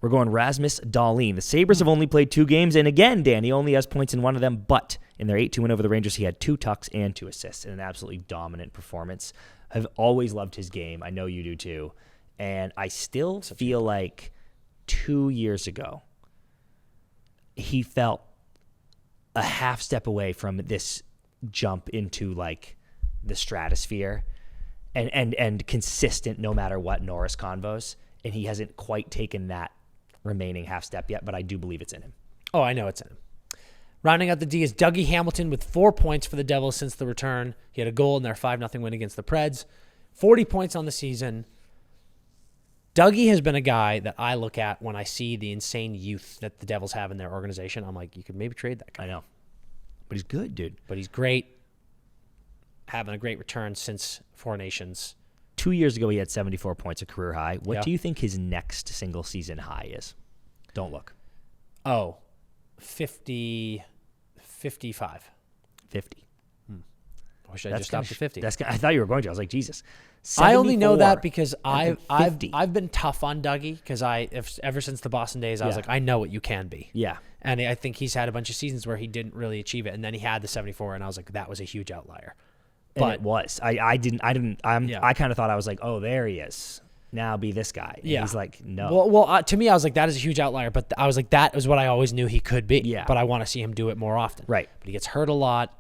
[SPEAKER 1] We're going Rasmus Dahlin. The Sabres have only played 2 games, and again, Danny only has points in one of them, but in their 8-2 win over the Rangers, he had 2 tucks and 2 assists in an absolutely dominant performance. I've always loved his game. I know you do too. And I still feel like 2 years ago, he felt a half step away from this jump into like the stratosphere and consistent no matter what Norris convos. And he hasn't quite taken that remaining half step yet, but I do believe it's in him.
[SPEAKER 2] Oh, I know it's in him. Rounding out the D is Dougie Hamilton with 4 points for the Devils since the return. He had a goal in their 5-0 win against the Preds. 40 points on the season. Dougie has been a guy that I look at when I see the insane youth that the Devils have in their organization. I'm like, you could maybe trade that guy.
[SPEAKER 1] I know. But he's good, dude.
[SPEAKER 2] But he's great. Having a great return since 4 Nations.
[SPEAKER 1] 2 years ago, he had 74 points, a career high. What do you think his next single season high is? Don't look.
[SPEAKER 2] Oh, 50, 55.
[SPEAKER 1] 50.
[SPEAKER 2] I wish I just stopped at 50.
[SPEAKER 1] I thought you were going to. I was like, Jesus.
[SPEAKER 2] I only know that because I've been tough on Dougie because ever since the Boston days, I was like, I know what you can be.
[SPEAKER 1] Yeah.
[SPEAKER 2] And I think he's had a bunch of seasons where he didn't really achieve it, and then he had the 74, and I was like, that was a huge outlier.
[SPEAKER 1] But it was. I kind of thought I was like, oh, there he is. Now be this guy. And he's like, no.
[SPEAKER 2] Well, to me, I was like, that is a huge outlier. But I was like, that is what I always knew he could be.
[SPEAKER 1] Yeah.
[SPEAKER 2] But I want to see him do it more often.
[SPEAKER 1] Right.
[SPEAKER 2] But he gets hurt a lot.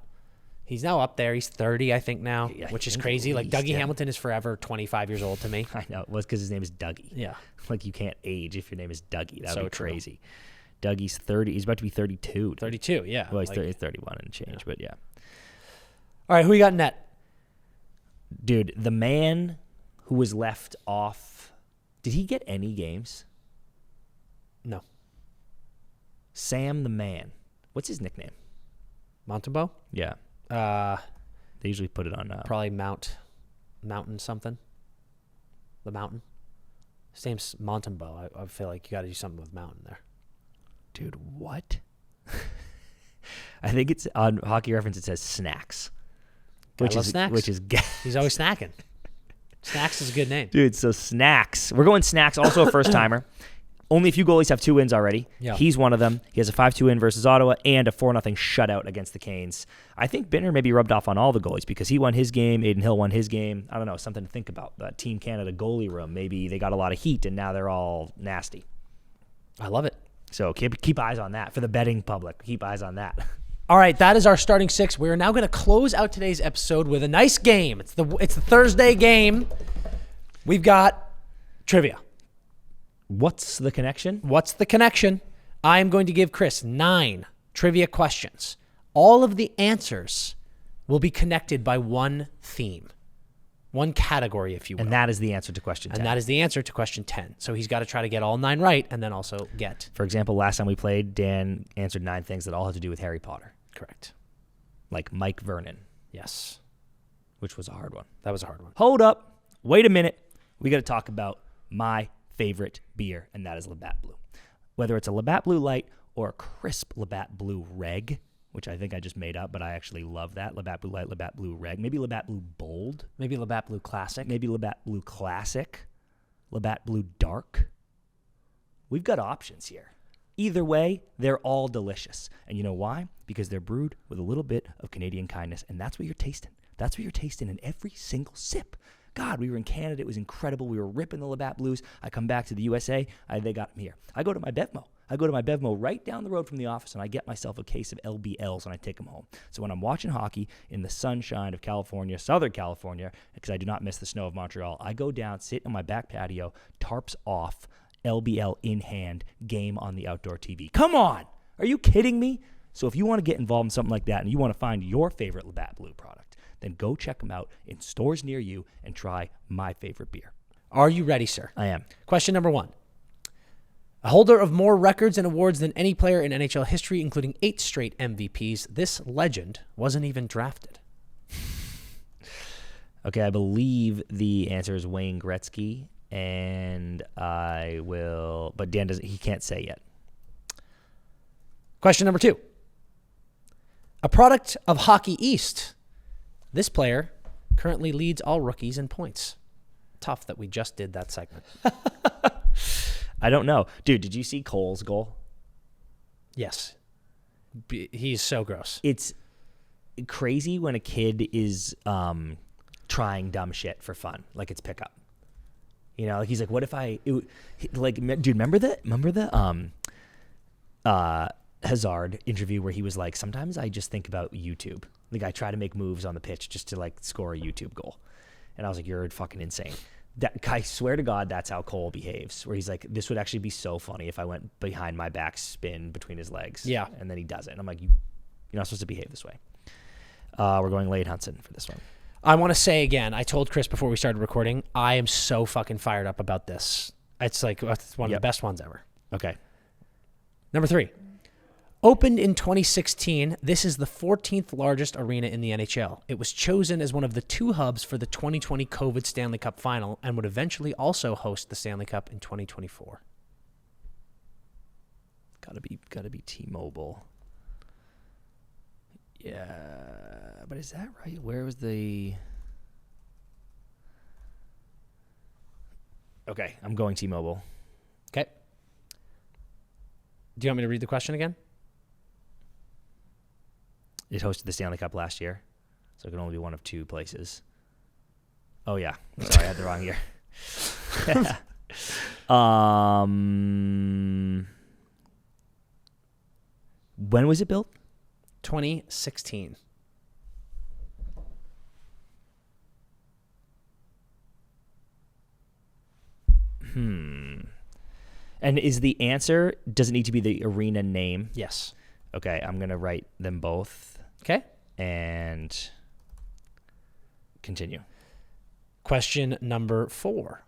[SPEAKER 2] He's now up there. He's 30, I think now, which is crazy. Like Dougie Hamilton is forever 25 years old to me.
[SPEAKER 1] I know. It was because his name is Dougie.
[SPEAKER 2] Yeah.
[SPEAKER 1] Like you can't age if your name is Dougie. That would be crazy.
[SPEAKER 2] True.
[SPEAKER 1] Dougie's 30. He's about to be 32.
[SPEAKER 2] 32, yeah.
[SPEAKER 1] Well, he's 31 and change, but yeah.
[SPEAKER 2] All right, who you got in net?
[SPEAKER 1] Dude, the man who was left off, did he get any games?
[SPEAKER 2] No.
[SPEAKER 1] Sam the Man. What's his nickname?
[SPEAKER 2] Montembeau?
[SPEAKER 1] Yeah. They usually put it on.
[SPEAKER 2] Probably Mountain something. The Mountain. His name's Montembeau. I feel like you got to do something with Mountain there.
[SPEAKER 1] Dude, what? I think it's on Hockey Reference. It says snacks.
[SPEAKER 2] Which is snacks.
[SPEAKER 1] Which is
[SPEAKER 2] he's always snacking. Snacks is a good name.
[SPEAKER 1] Dude, so Snacks. We're going Snacks, also a first-timer. Only a few goalies have 2 wins already.
[SPEAKER 2] Yeah.
[SPEAKER 1] He's one of them. He has a 5-2 win versus Ottawa and a 4-0 shutout against the Canes. I think Binner maybe rubbed off on all the goalies because he won his game, Aiden Hill won his game. I don't know, something to think about. That Team Canada goalie room, maybe they got a lot of heat and now they're all nasty.
[SPEAKER 2] I love it.
[SPEAKER 1] So keep eyes on that. For the betting public, keep eyes on that.
[SPEAKER 2] All right, that is our starting 6. We are now going to close out today's episode with a nice game. It's the Thursday game. We've got trivia.
[SPEAKER 1] What's the connection?
[SPEAKER 2] What's the connection? I am going to give Chris 9 trivia questions. All of the answers will be connected by one theme, one category, if you will.
[SPEAKER 1] And that is the answer to question 10.
[SPEAKER 2] And that is the answer to question 10. So he's got to try to get all 9 right and then also get.
[SPEAKER 1] For example, last time we played, Dan answered 9 things that all had to do with Harry Potter.
[SPEAKER 2] Correct.
[SPEAKER 1] Like Mike Vernon.
[SPEAKER 2] Yes.
[SPEAKER 1] Which was a hard one.
[SPEAKER 2] That was a hard one.
[SPEAKER 1] Hold up. Wait a minute. We got to talk about my favorite beer, and that is Labatt Blue. Whether it's a Labatt Blue Light or a crisp Labatt Blue Reg, which I think I just made up, but I actually love that. Labatt Blue Light, Labatt Blue Reg. Maybe Labatt Blue Bold.
[SPEAKER 2] Maybe Labatt Blue Classic.
[SPEAKER 1] Maybe Labatt Blue Classic. Labatt Blue Dark. We've got options here. Either way, they're all delicious. And you know why? Because they're brewed with a little bit of Canadian kindness, and that's what you're tasting. That's what you're tasting in every single sip. God, we were in Canada. It was incredible. We were ripping the Labatt Blues. I come back to the USA. They got them here. I go to my Bevmo right down the road from the office, and I get myself a case of LBLs, and I take them home. So when I'm watching hockey in the sunshine of California, Southern California, because I do not miss the snow of Montreal, I go down, sit on my back patio, tarps off, LBL in hand, game on the outdoor TV. Come on! Are you kidding me? So if you want to get involved in something like that and you want to find your favorite Labatt Blue product, then go check them out in stores near you and try my favorite beer.
[SPEAKER 2] Are you ready, sir?
[SPEAKER 1] I am.
[SPEAKER 2] Question number 1. A holder of more records and awards than any player in NHL history, including 8 straight MVPs, this legend wasn't even drafted.
[SPEAKER 1] Okay, I believe the answer is Wayne Gretzky, and I will, but Dan doesn't, he can't say yet.
[SPEAKER 2] Question number 2. A product of Hockey East. This player currently leads all rookies in points. Tough that we just did that segment.
[SPEAKER 1] I don't know. Dude, did you see Cole's goal?
[SPEAKER 2] Yes. He's so gross.
[SPEAKER 1] It's crazy when a kid is trying dumb shit for fun, like it's pickup. You know, like he's like, what if dude, remember the Hazard interview where he was like, sometimes I just think about YouTube. Like I try to make moves on the pitch just to like score a YouTube goal. And I was like, you're fucking insane. That I swear to God, that's how Cole behaves. Where he's like, this would actually be so funny if I went behind my back spin between his legs.
[SPEAKER 2] Yeah.
[SPEAKER 1] And then he does it. And I'm like, you're not supposed to behave this way. We're going Lane Hudson for this one.
[SPEAKER 2] I want to say again, I told Chris before we started recording, I am so fucking fired up about this. It's like it's one of the best ones ever.
[SPEAKER 1] Okay.
[SPEAKER 2] Number 3. Opened in 2016, this is the 14th largest arena in the NHL. It was chosen as one of the 2 hubs for the 2020 COVID Stanley Cup final and would eventually also host the Stanley Cup in 2024.
[SPEAKER 1] Gotta be T-Mobile. Yeah, but is that right? Where was the... Okay, I'm going T-Mobile.
[SPEAKER 2] Okay. Do you want me to read the question again?
[SPEAKER 1] It hosted the Stanley Cup last year, so it can only be one of 2 places. Oh, yeah. Sorry, I had the wrong year. When was it built?
[SPEAKER 2] 2016.
[SPEAKER 1] And is the answer, does it need to be the arena name?
[SPEAKER 2] Yes.
[SPEAKER 1] Okay, I'm going to write them both.
[SPEAKER 2] Okay.
[SPEAKER 1] And continue.
[SPEAKER 2] Question number 4.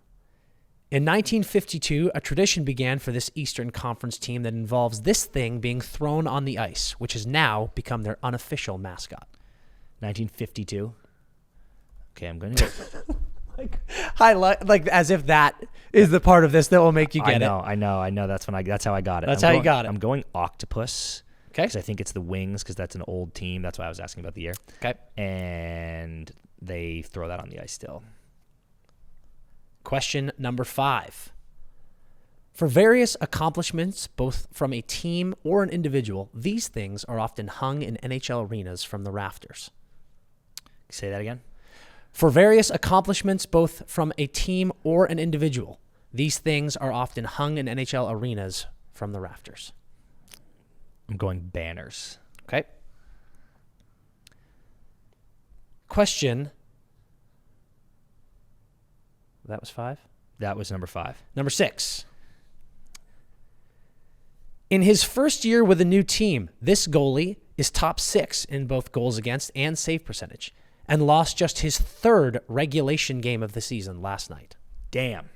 [SPEAKER 2] In 1952, a tradition began for this Eastern Conference team that involves this thing being thrown on the ice, which has now become their unofficial mascot.
[SPEAKER 1] 1952. Okay, I'm going to
[SPEAKER 2] like as if that is the part of this that will make you get it.
[SPEAKER 1] I know. That's how I got it.
[SPEAKER 2] That's how you got it.
[SPEAKER 1] I'm going Octopus.
[SPEAKER 2] Okay.
[SPEAKER 1] Because I think it's the Wings, because that's an old team. That's why I was asking about the year.
[SPEAKER 2] Okay.
[SPEAKER 1] And they throw that on the ice still.
[SPEAKER 2] Question number 5. For various accomplishments, both from a team or an individual, these things are often hung in NHL arenas from the rafters.
[SPEAKER 1] Say that again.
[SPEAKER 2] For various accomplishments, both from a team or an individual, these things are often hung in NHL arenas from the rafters.
[SPEAKER 1] I'm going banners.
[SPEAKER 2] Okay. Question. That was 5?
[SPEAKER 1] That was number 5.
[SPEAKER 2] Number 6. In his first year with a new team, this goalie is top 6 in both goals against and save percentage, and lost just his 3rd regulation game of the season last night.
[SPEAKER 1] Damn.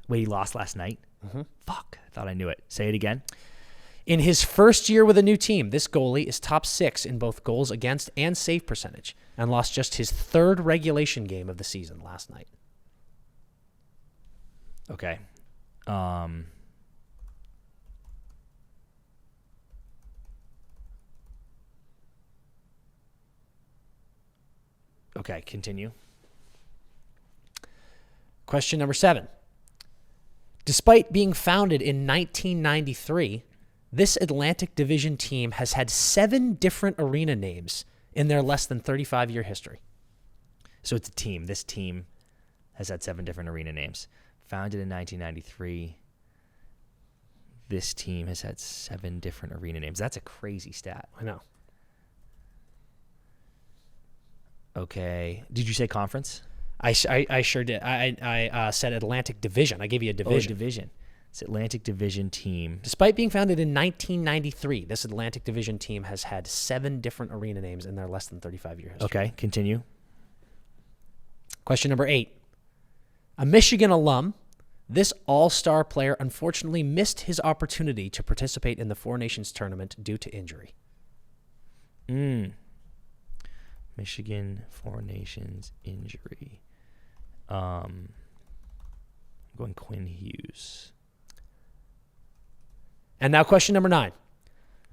[SPEAKER 1] Wait, he lost last night?
[SPEAKER 2] Mm-hmm.
[SPEAKER 1] Fuck. I thought I knew it. Say it again.
[SPEAKER 2] In his first year with a new team, this goalie is top 6 in both goals against and save percentage, and lost just his 3rd regulation game of the season last night.
[SPEAKER 1] Okay. Okay, continue.
[SPEAKER 2] Question number 7. Despite being founded in 1993, this Atlantic Division team has had 7 different arena names in their less than 35-year history.
[SPEAKER 1] So it's a team. This team has had 7 different arena names. Founded in 1993, this team has had 7 different arena names. That's a crazy stat.
[SPEAKER 2] I know.
[SPEAKER 1] Okay. Did you say conference?
[SPEAKER 2] I sure did. I said Atlantic Division. I gave you a division.
[SPEAKER 1] Oh, division. It's Atlantic Division team.
[SPEAKER 2] Despite being founded in 1993, this Atlantic Division team has had 7 different arena names in their less than 35-year history.
[SPEAKER 1] Okay, continue.
[SPEAKER 2] Question number 8. A Michigan alum, this all-star player unfortunately missed his opportunity to participate in the Four Nations tournament due to injury.
[SPEAKER 1] Michigan Four Nations injury. I'm going Quinn Hughes.
[SPEAKER 2] And now question number 9.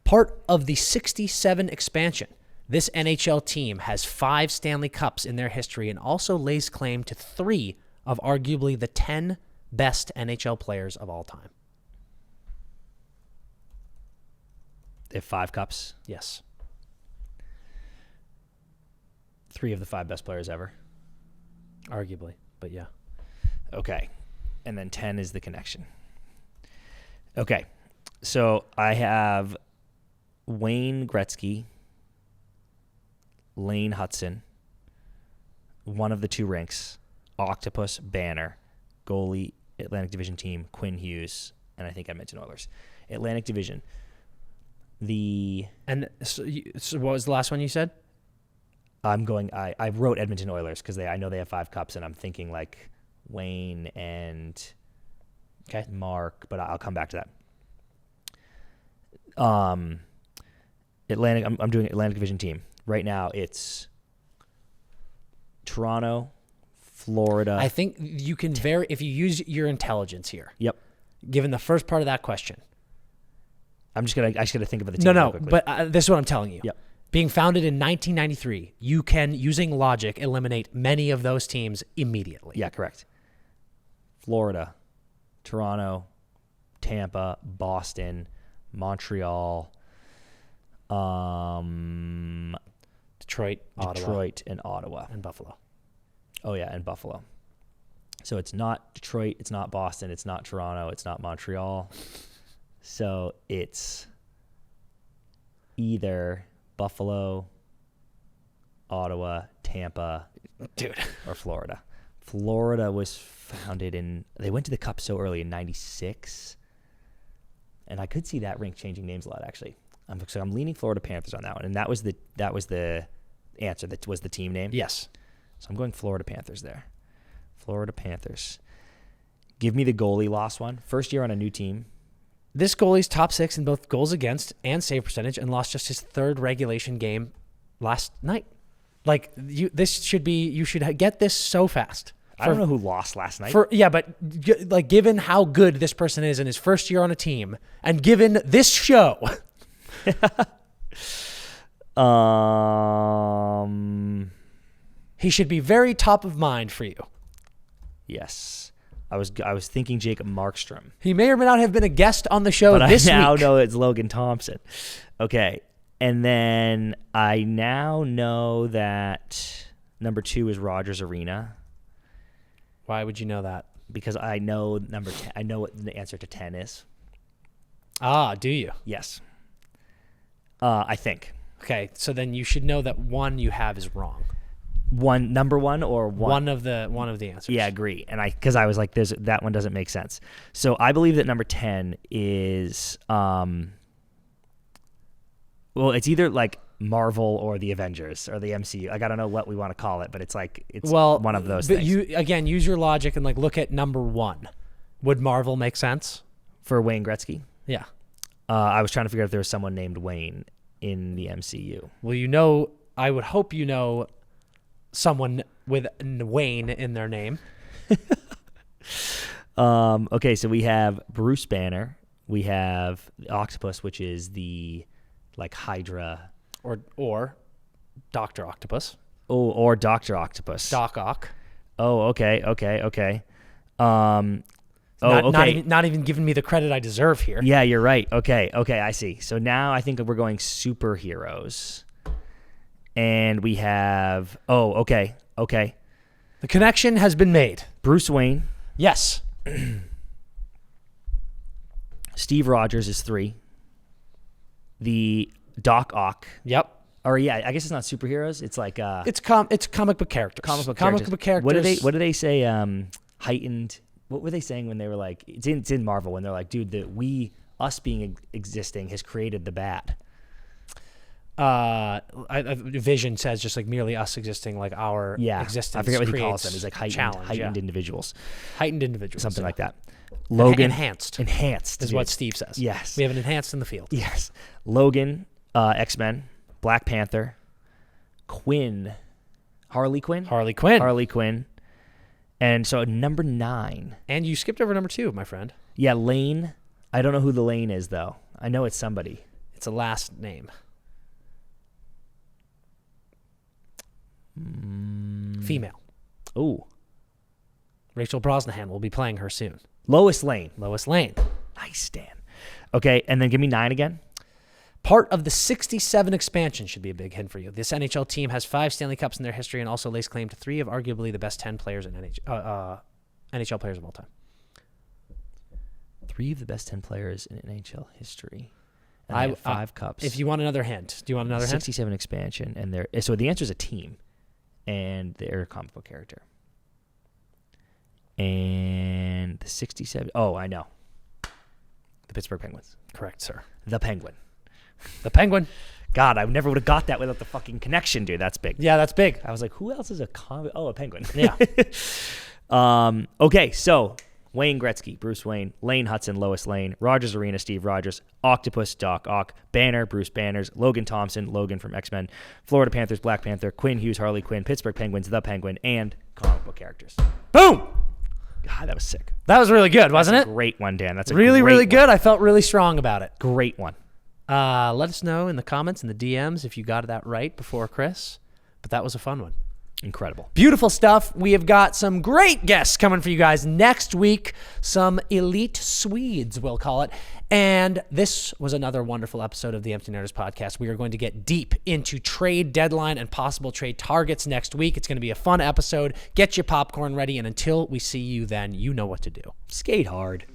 [SPEAKER 2] Part of the 67 expansion, this NHL team has 5 Stanley Cups in their history and also lays claim to 3 of arguably the 10 best NHL players of all time.
[SPEAKER 1] They have 5 cups?
[SPEAKER 2] Yes.
[SPEAKER 1] 3 of the 5 best players ever?
[SPEAKER 2] Arguably, but yeah.
[SPEAKER 1] Okay. And then 10 is the connection. Okay. So I have Wayne Gretzky, Lane Hudson, one of the 2 rinks, Octopus, Banner, goalie, Atlantic Division team, Quinn Hughes, and I think I mentioned Oilers. Atlantic Division.
[SPEAKER 2] So what was the last one you said?
[SPEAKER 1] I wrote Edmonton Oilers because I know they have 5 cups, and I'm thinking like Wayne and Mark, but I'll come back to that. Atlantic. I'm doing Atlantic Division team right now. It's Toronto, Florida.
[SPEAKER 2] I think you can if you use your intelligence here.
[SPEAKER 1] Yep.
[SPEAKER 2] Given the first part of that question.
[SPEAKER 1] I just gotta think of the team.
[SPEAKER 2] No, but this is what I'm telling you.
[SPEAKER 1] Yep.
[SPEAKER 2] Being founded in 1993, you can, using logic, eliminate many of those teams immediately.
[SPEAKER 1] Yeah, correct. Florida, Toronto, Tampa, Boston, Montreal,
[SPEAKER 2] Detroit,
[SPEAKER 1] and Ottawa.
[SPEAKER 2] And Buffalo.
[SPEAKER 1] Oh, yeah, and Buffalo. So it's not Detroit, it's not Boston, it's not Toronto, it's not Montreal. So it's either Buffalo, Ottawa, Tampa, or Florida. Florida was founded they went to the Cup so early in 96. And I could see that rink changing names a lot, actually. So I'm leaning Florida Panthers on that one. And that was the answer. That was the team name?
[SPEAKER 2] Yes.
[SPEAKER 1] So I'm going Florida Panthers there. Florida Panthers. Give me the goalie lost one. First year on a new team.
[SPEAKER 2] This goalie's top 6 in both goals against and save percentage and lost just his 3rd regulation game last night. Like, you should get this so fast.
[SPEAKER 1] I don't know who lost last night.
[SPEAKER 2] But given how good this person is in his first year on a team, and given this show,
[SPEAKER 1] he
[SPEAKER 2] should be very top of mind for you.
[SPEAKER 1] Yes. I was thinking Jacob Markstrom.
[SPEAKER 2] He may or may not have been a guest on the show
[SPEAKER 1] but
[SPEAKER 2] this week.
[SPEAKER 1] I now know it's Logan Thompson. Okay. And then I now know that number 2 is Rogers Arena.
[SPEAKER 2] Why would you know that?
[SPEAKER 1] Because I know number 10. I know what the answer to 10 is.
[SPEAKER 2] Ah, do you?
[SPEAKER 1] Yes. I think.
[SPEAKER 2] Okay, so then you should know that 1 you have is wrong.
[SPEAKER 1] Number 1 or 1?
[SPEAKER 2] One of the answers.
[SPEAKER 1] Yeah, agree. And because I was like, that one doesn't make sense. So I believe that number 10 is well, it's either like Marvel or the Avengers or the MCU. Like, I don't know what we want to call it, but it's like one of those things.
[SPEAKER 2] You again use your logic and like look at number 1. Would Marvel make sense
[SPEAKER 1] for Wayne Gretzky?
[SPEAKER 2] Yeah.
[SPEAKER 1] I was trying to figure out if there was someone named Wayne in the MCU.
[SPEAKER 2] Well, I would hope you know someone with Wayne in their name.
[SPEAKER 1] Okay, so we have Bruce Banner. We have the Octopus, which is the like Hydra
[SPEAKER 2] or Dr. Octopus.
[SPEAKER 1] Oh, or Dr. Octopus.
[SPEAKER 2] Doc Ock.
[SPEAKER 1] Oh, okay.
[SPEAKER 2] Not even giving me the credit I deserve here.
[SPEAKER 1] Yeah, you're right. Okay, I see. So now I think we're going superheroes. And we have okay.
[SPEAKER 2] The connection has been made.
[SPEAKER 1] Bruce Wayne.
[SPEAKER 2] Yes.
[SPEAKER 1] Steve Rogers is 3. The Doc Ock.
[SPEAKER 2] Yep.
[SPEAKER 1] Or yeah, I guess it's not superheroes. It's like
[SPEAKER 2] it's comic book characters.
[SPEAKER 1] Comic book characters. What do they say? Heightened. What were they saying when they were like? It's in Marvel when they're like, dude, us being existing has created the Bat.
[SPEAKER 2] Vision says just like merely us existing, like our existence.
[SPEAKER 1] I forget what he calls them. He's like heightened individuals.
[SPEAKER 2] Heightened individuals.
[SPEAKER 1] Something like that. Logan.
[SPEAKER 2] Enhanced
[SPEAKER 1] is
[SPEAKER 2] what Steve says.
[SPEAKER 1] Yes.
[SPEAKER 2] We have an enhanced in the field.
[SPEAKER 1] Yes. Logan, X-Men, Black Panther, Harley Quinn. And so number 9.
[SPEAKER 2] And you skipped over number 2, my friend.
[SPEAKER 1] Yeah, Lane. I don't know who the Lane is, though. I know it's somebody.
[SPEAKER 2] It's a last name. Female.
[SPEAKER 1] Ooh.
[SPEAKER 2] Rachel Brosnahan will be playing her soon.
[SPEAKER 1] Lois Lane. Nice, Dan. Okay, and then give me 9 again.
[SPEAKER 2] Part of the 67 expansion should be a big hint for you. This NHL team has 5 Stanley Cups in their history and also lays claim to 3 of arguably the best 10 players in NHL players of all time.
[SPEAKER 1] 3 of the best 10 players in NHL history. And I have 5 cups.
[SPEAKER 2] If you want another hint, do you want another
[SPEAKER 1] 67 expansion, and so the answer is a team, and they're a comic book character. And the 67. Oh, I know. The Pittsburgh Penguins.
[SPEAKER 2] Correct, sir.
[SPEAKER 1] The Penguin.
[SPEAKER 2] God,
[SPEAKER 1] I never would have got that without the fucking connection, dude. That's big.
[SPEAKER 2] Yeah, that's big.
[SPEAKER 1] I was like, who else is a comic? Oh, a Penguin.
[SPEAKER 2] Yeah.
[SPEAKER 1] Okay, so Wayne Gretzky, Bruce Wayne, Lane Hudson, Lois Lane, Rogers Arena, Steve Rogers, Octopus, Doc Ock, Banner, Bruce Banners, Logan Thompson, Logan from X-Men, Florida Panthers, Black Panther, Quinn Hughes, Harley Quinn, Pittsburgh Penguins, The Penguin, and comic book characters.
[SPEAKER 2] Boom!
[SPEAKER 1] God, that was sick.
[SPEAKER 2] That was really good, wasn't it?
[SPEAKER 1] Great one, Dan. That's a
[SPEAKER 2] really,
[SPEAKER 1] great
[SPEAKER 2] really good.
[SPEAKER 1] one.
[SPEAKER 2] I felt really strong about it.
[SPEAKER 1] Great one.
[SPEAKER 2] Let us know in the comments and the DMs if you got that right before Chris. But that was a fun one.
[SPEAKER 1] Incredible.
[SPEAKER 2] Beautiful stuff. We have got some great guests coming for you guys next week. Some elite Swedes, we'll call it. And this was another wonderful episode of the Empty Netters podcast. We are going to get deep into trade deadline and possible trade targets next week. It's going to be a fun episode. Get your popcorn ready. And until we see you then, you know what to do.
[SPEAKER 1] Skate hard.